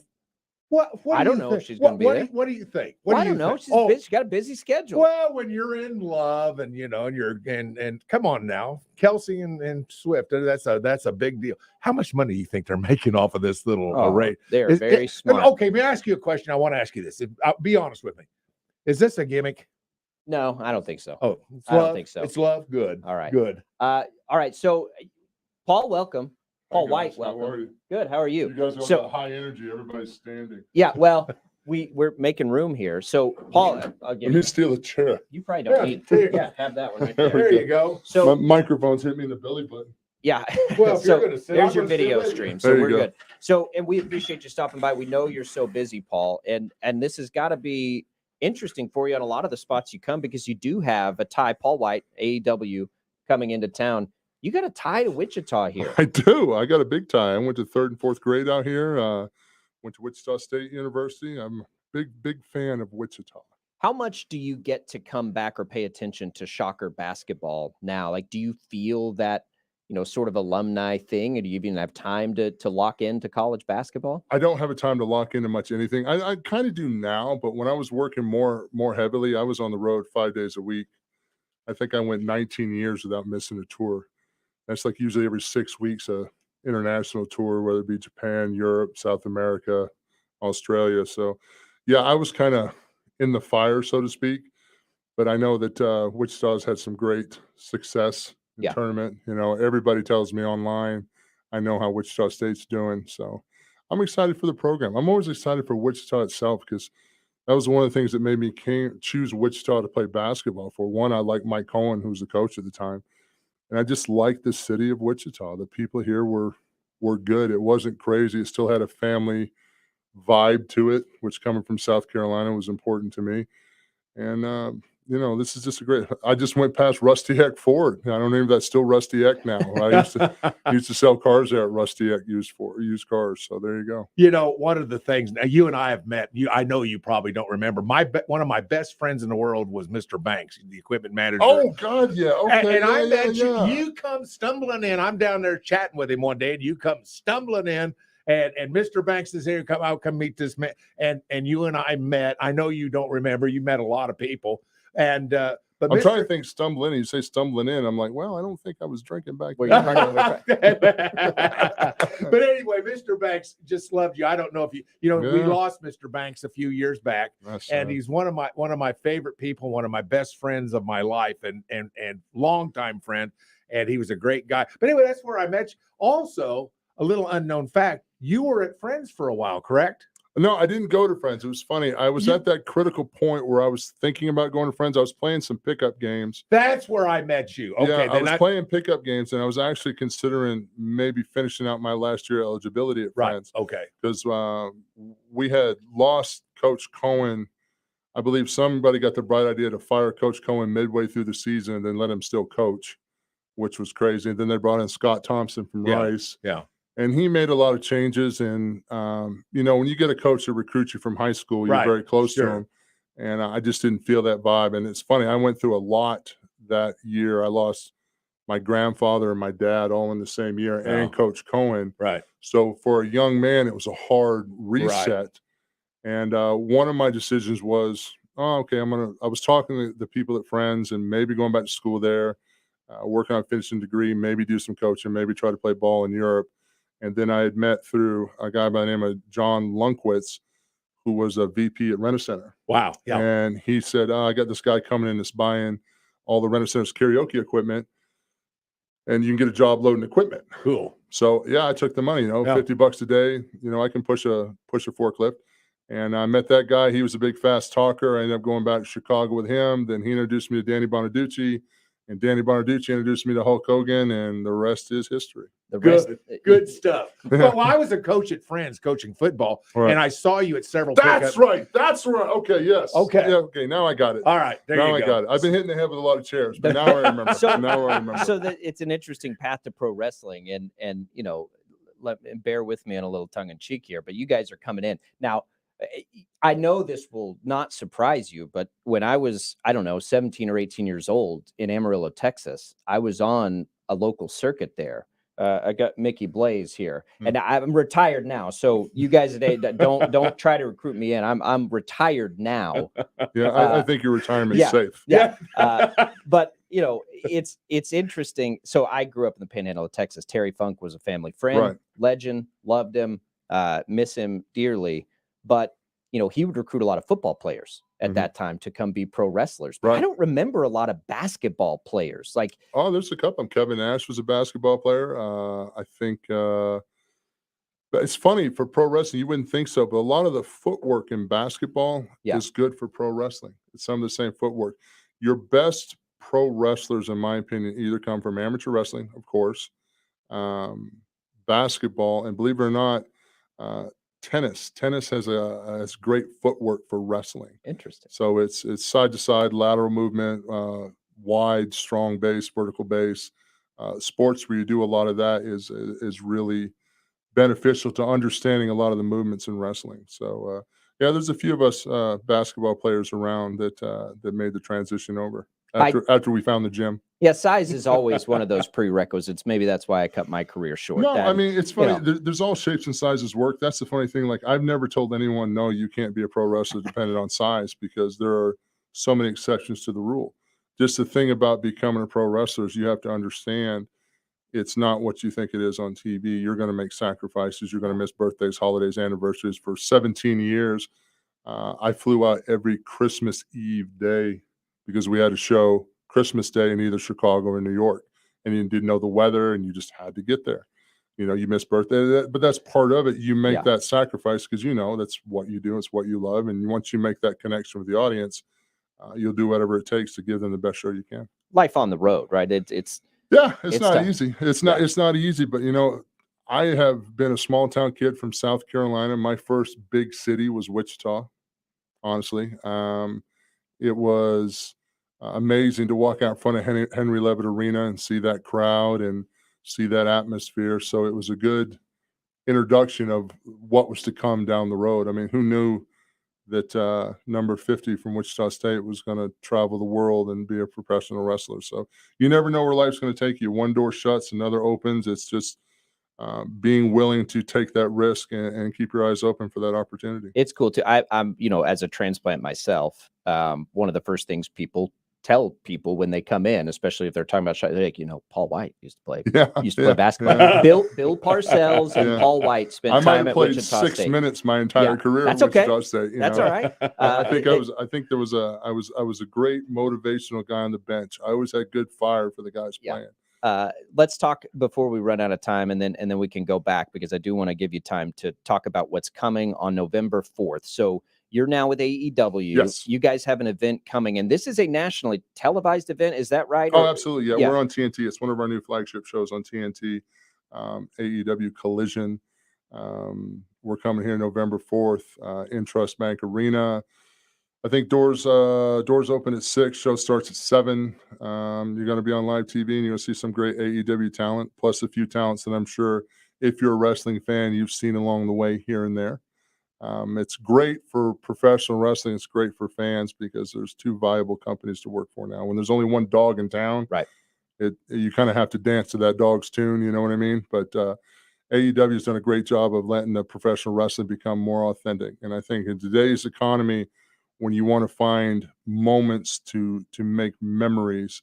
don't know if she's going to be there. What do you think? I don't know. She's got a busy schedule. Well, when you're in love and and come on now, Kelsey and Swift, that's a big deal. How much money do you think they're making off of this little array? They're very smart. Okay, may I ask you a question? I want to ask you this. Be honest with me. Is this a gimmick? No, I don't think so. Oh, I don't think so. It's love. Good. All right. Good. All right. So, Paul, welcome. Paul White, How welcome. are you? Good. How are you? You guys got high energy. Everybody's standing. Yeah. Well, we're making room here. So, Paul, I'll give Let me steal a chair. You probably don't need. Yeah, have that one right there. There you go. So my microphone's hit me in the belly button. Yeah. Well, if so you're gonna sit, there's I'm your gonna sit video with you. stream. So There you we're go. good. So, and we appreciate you stopping by. We know you're so busy, Paul, and this has got to be interesting for you on a lot of the spots you come, because you do have a tie. Paul White, AEW, coming into town. You got a tie to Wichita here. I do. I got a big tie. I went to 3rd and 4th grade out here. Went to Wichita State University. I'm a big fan of Wichita. How much do you get to come back or pay attention to Shocker basketball now? Like, do you feel that, sort of alumni thing, or do you even have time to lock into college basketball? I don't have a time to lock into much anything. I kind of do now, but when I was working more heavily, I was on the road 5 days a week. I think I went 19 years without missing a tour. That's like usually every 6 weeks, a international tour, whether it be Japan, Europe, South America, Australia. So, yeah, I was kind of in the fire, so to speak. But I know that Wichita's had some great success in tournament. Everybody tells me online. I know how Wichita State's doing. So I'm excited for the program. I'm always excited for Wichita itself, because that was one of the things that made me choose Wichita to play basketball for. One, I like Mike Cohen, who was the coach at the time. And I just liked the city of Wichita. The people here were good. It wasn't crazy. It still had a family vibe to it, which coming from South Carolina was important to me. And, this is just a great – I just went past Rusty Eck Ford. I don't know if that's still Rusty Eck now. I used to sell cars there at Rusty Eck, used cars. So there you go. One of the things – now, you and I have met. I know you probably don't remember. One of my best friends in the world was Mr. Banks, the equipment manager. Oh, God, yeah. Okay. And I met you. You come stumbling in. I'm down there chatting with him one day, and you come stumbling in. And Mr. Banks is here. Come meet this man. And you and I met. I know you don't remember. You met a lot of people. And but I'm trying to think stumbling in. You say stumbling in. I'm like, well, I don't think I was drinking back then. But anyway, Mr. Banks just loved you. I don't know if we lost Mr. Banks a few years back, and he's one of my favorite people, one of my best friends of my life, and longtime friend. And he was a great guy. But anyway, that's where I met you. Also, a little unknown fact: you were at Friends for a while, correct? No, I didn't go to Friends. It was funny. I was at that critical point where I was thinking about going to Friends. I was playing some pickup games. That's where I met you. Okay, yeah, I was playing pickup games, and I was actually considering maybe finishing out my last year eligibility at Friends. Right. Okay. Because we had lost Coach Cohen. I believe somebody got the bright idea to fire Coach Cohen midway through the season and then let him still coach, which was crazy. And then they brought in Scott Thompson from Rice. Yeah. And he made a lot of changes. And, when you get a coach that recruits you from high school, you're very close to him. And I just didn't feel that vibe. And it's funny, I went through a lot that year. I lost my grandfather and my dad all in the same year, and Oh. Coach Cohen. Right. So for a young man, it was a hard reset. And one of my decisions was, oh, okay, I was talking to the people at Friends and maybe going back to school there, working on finishing degree, maybe do some coaching, maybe try to play ball in Europe. And then I had met through a guy by the name of John Lunkwitz, who was a VP at Rent-A-Center. Wow. Yeah. And he said, I got this guy coming in that's buying all the Rent-A-Center's karaoke equipment, and you can get a job loading equipment. Cool. So yeah, I took the money, Yeah. $50 a day. I can push a forklift. And I met that guy. He was a big fast talker. I ended up going back to Chicago with him. Then he introduced me to Danny Bonaducci, and Danny Bonaducci introduced me to Hulk Hogan, and the rest is history. The rest, Good stuff. Well, I was a coach at Friends coaching football, Right. and I saw you at several. That's pickup- right. That's right. Okay. Yes. Okay. Yeah, okay. Now I got it. All right. There Now you I go. got it. I've been hitting the head with a lot of chairs, but now I remember. Now I remember. So that it's an interesting path to pro wrestling, and bear with me on a little tongue in cheek here, but you guys are coming in now. I know this will not surprise you, but when I was, 17 or 18 years old in Amarillo, Texas, I was on a local circuit there. I got Mickey Blaze here, and I'm retired now. So you guys today don't try to recruit me in. I'm retired now. Yeah, I think your retirement is safe. Yeah. But it's interesting. So I grew up in the Panhandle of Texas. Terry Funk was a family friend, Right. legend, loved him, miss him dearly. But he would recruit a lot of football players at that time to come be pro wrestlers. But I don't remember a lot of basketball players. Like, oh, there's a couple. Kevin Nash was a basketball player. I think but it's funny for pro wrestling. You wouldn't think so, but a lot of the footwork in basketball is good for pro wrestling. It's some of the same footwork. Your best pro wrestlers, in my opinion, either come from amateur wrestling, of course, basketball, and believe it or not, tennis. Tennis has great footwork for wrestling. Interesting. So it's side to side, lateral movement, wide, strong base, vertical base. Sports where you do a lot of that is really beneficial to understanding a lot of the movements in wrestling. So yeah, there's a few of us basketball players around that made the transition over after we found the gym. Yeah, size is always one of those prerequisites. Maybe that's why I cut my career short. No, That- I mean, it's funny. There's all shapes and sizes work. That's the funny thing. Like, I've never told anyone, no, you can't be a pro wrestler dependent on size, because there are so many exceptions to the rule. Just the thing about becoming a pro wrestler is you have to understand it's not what you think it is on TV. You're going to make sacrifices. You're going to miss birthdays, holidays, anniversaries. For 17 years, I flew out every Christmas Eve day because we had a show Christmas Day in either Chicago or New York, and you didn't know the weather, and you just had to get there. You miss birthday, but that's part of it. You make that sacrifice because that's what you do. It's what you love, and once you make that connection with the audience, you'll do whatever it takes to give them the best show you can. Life on the road, right? It's not tough. easy. It's not easy, but I have been a small town kid from South Carolina. My first big city was Wichita. Honestly, it was amazing to walk out in front of Henry Levitt Arena and see that crowd and see that atmosphere. So it was a good introduction of what was to come down the road. I mean, who knew that number 50 from Wichita State was going to travel the world and be a professional wrestler? So you never know where life's going to take you. One door shuts, another opens. It's just being willing to take that risk and keep your eyes open for that opportunity. It's cool too. I'm as a transplant myself, one of the first things people tell people when they come in, especially if they're talking about, like, Paul White used to play basketball. Yeah. Bill Parcells and Paul White spent time at Wichita State. I might have played 6 minutes my entire career That's at okay. Wichita State. That's all right. I think I was a great motivational guy on the bench. I always had good fire for the guys playing. Let's talk before we run out of time, and then we can go back, because I do want to give you time to talk about what's coming on November 4th. So you're now with AEW. Yes. You guys have an event coming, and this is a nationally televised event. Is that right? Oh, absolutely. Yeah, we're on TNT. It's one of our new flagship shows on TNT, AEW Collision. We're coming here November 4th in Trust Bank Arena. I think doors open at 6. Show starts at 7. You're going to be on live TV, and you're going to see some great AEW talent, plus a few talents that I'm sure, if you're a wrestling fan, you've seen along the way here and there. It's great for professional wrestling. It's great for fans because there's 2 viable companies to work for now. When there's only one dog in town, right? you kind of have to dance to that dog's tune. You know what I mean? But AEW has done a great job of letting the professional wrestling become more authentic. And I think in today's economy, when you want to find moments to make memories,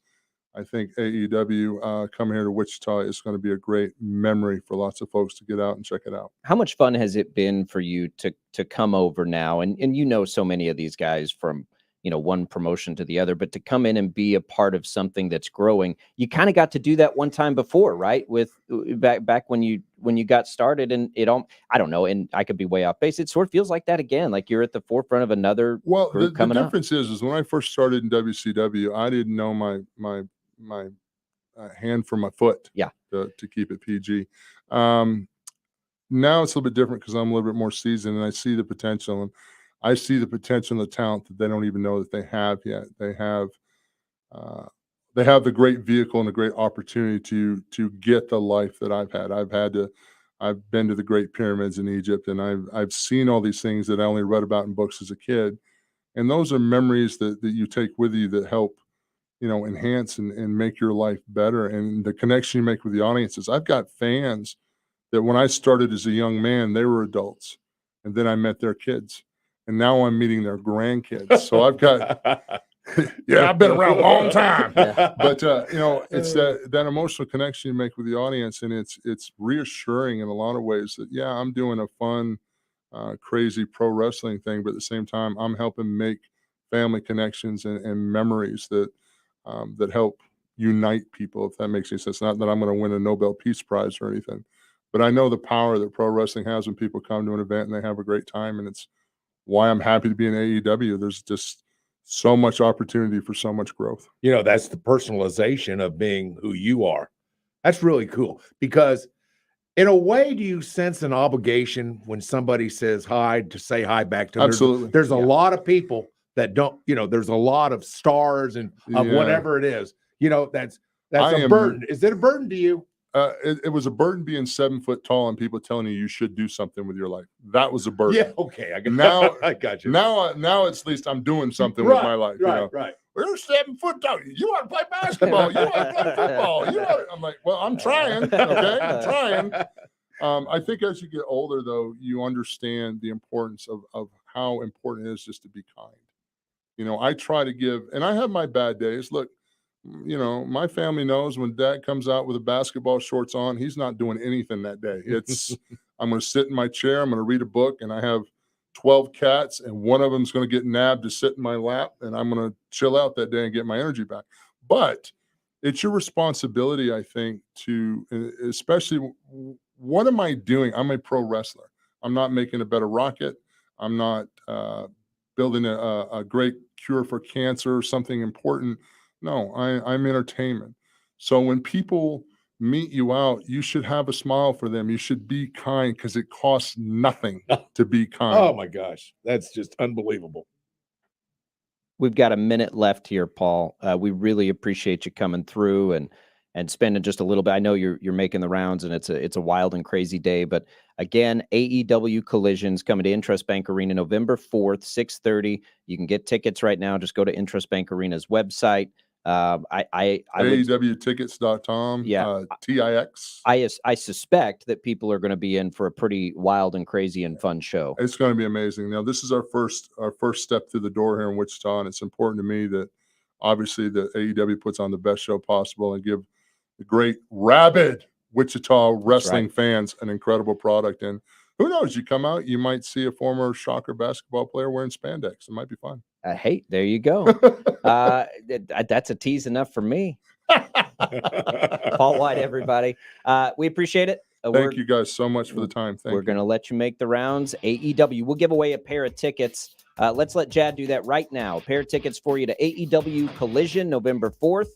I think AEW coming here to Wichita is going to be a great memory for lots of folks to get out and check it out. How much fun has it been for you to come over now? And you know so many of these guys from, you know, one promotion to the other, but to come in and be a part of something that's growing. You kind of got to do that one time before, right? With back when you got started, and I don't know, and I could be way off base. It sort of feels like that again, like you're at the forefront of another group coming the up. difference is when I first started in WCW, I didn't know my hand from my foot. Yeah. To keep it PG. Now it's a little bit different because I'm a little bit more seasoned, and I see the potential, and I see the potential and the talent that they don't even know that they have yet. They have the great vehicle and a great opportunity to get the life that I've had. I've been to the Great Pyramids in Egypt, and I've seen all these things that I only read about in books as a kid, and those are memories that you take with you that help, you know, enhance and make your life better, and the connection you make with the audiences. I've got fans that when I started as a young man, they were adults, and then I met their kids, and now I'm meeting their grandkids. So I've got, I've been around a long time, but you know, it's that emotional connection you make with the audience, and it's reassuring in a lot of ways that I'm doing a fun, crazy pro wrestling thing, but at the same time, I'm helping make family connections and memories that help unite people, if that makes any sense. Not that I'm going to win a Nobel Peace Prize or anything, but I know the power that pro wrestling has when people come to an event and they have a great time, and it's why I'm happy to be in AEW. There's just so much opportunity for so much growth. You know, that's the personalization of being who you are. That's really cool because in a way, do you sense an obligation when somebody says hi to say hi back to them? Absolutely. There's a lot of people that don't, you know, there's a lot of stars and of whatever it is, you know, that's a burden. Is it a burden to you? It was a burden being 7 foot tall and people telling you should do something with your life. That was a burden. Yeah, okay. Now I got you. Now it's at least I'm doing something with my life. Right. We're 7 foot tall. You want to play basketball? You want to play football? I'm like, well, I'm trying. Okay, I'm trying. I think as you get older, though, you understand the importance of how important it is just to be kind. You know, I try to give, and I have my bad days. Look, you know, my family knows when dad comes out with a basketball shorts on, he's not doing anything that day. It's, I'm going to sit in my chair, I'm going to read a book, and I have 12 cats, and one of them's going to get nabbed to sit in my lap, and I'm going to chill out that day and get my energy back. But it's your responsibility, I think, to, especially, what am I doing? I'm a pro wrestler. I'm not making a better rocket. I'm not building a great cure for cancer or something important. No, I'm entertainment. So when people meet you out, you should have a smile for them. You should be kind because it costs nothing to be kind. Oh my gosh, that's just unbelievable. We've got a minute left here, Paul. We really appreciate you coming through and spending just a little bit. I know you're making the rounds, and it's a wild and crazy day. But again, AEW Collisions coming to Intrust Bank Arena November 4th, 6:30. You can get tickets right now. Just go to Intrust Bank Arena's website. AEWtickets.com. TIX. I suspect that people are going to be in for a pretty wild and crazy and fun show. It's going to be amazing. Now, this is our first step through the door here in Wichita, and it's important to me that obviously the AEW puts on the best show possible and give the great rabid Wichita wrestling fans an incredible product. And who knows, you come out, you might see a former Shocker basketball player wearing spandex. It might be fun. Hey, there you go. That's a tease enough for me. Paul White, everybody. We appreciate it. Thank you guys so much for the time. We're going to let you make the rounds. AEW, we'll give away a pair of tickets. Let's let Jad do that right now. A pair of tickets for you to AEW Collision, November 4th.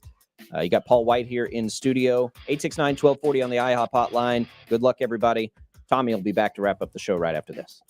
You got Paul White here in studio. 869-1240 on the IHOP hotline. Good luck, everybody. Tommy will be back to wrap up the show right after this.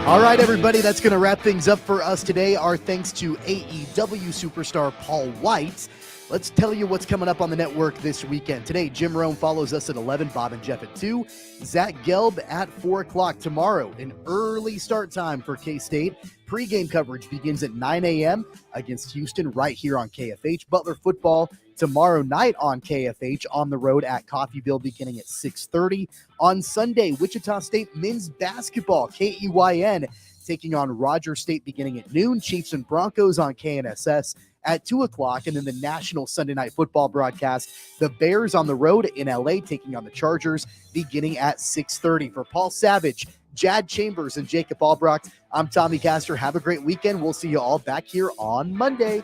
All right, everybody, that's going to wrap things up for us today. Our thanks to AEW superstar Paul White. Let's tell you what's coming up on the network this weekend. Today, Jim Rome follows us at 11, Bob and Jeff at 2, Zach Gelb at 4 o'clock. Tomorrow, an early start time for K-State. Pre-game coverage begins at 9 a.m. against Houston right here on KFH. Butler football tomorrow night on KFH, on the road at Coffeyville beginning at 6:30. On Sunday, Wichita State men's basketball, KEYN, taking on Rogers State beginning at noon. Chiefs and Broncos on KNSS at 2 o'clock. And then the national Sunday night football broadcast, the Bears on the road in LA taking on the Chargers beginning at 6:30. For Paul Savage, Jad Chambers, and Jacob Albracht, I'm Tommy Castor. Have a great weekend. We'll see you all back here on Monday.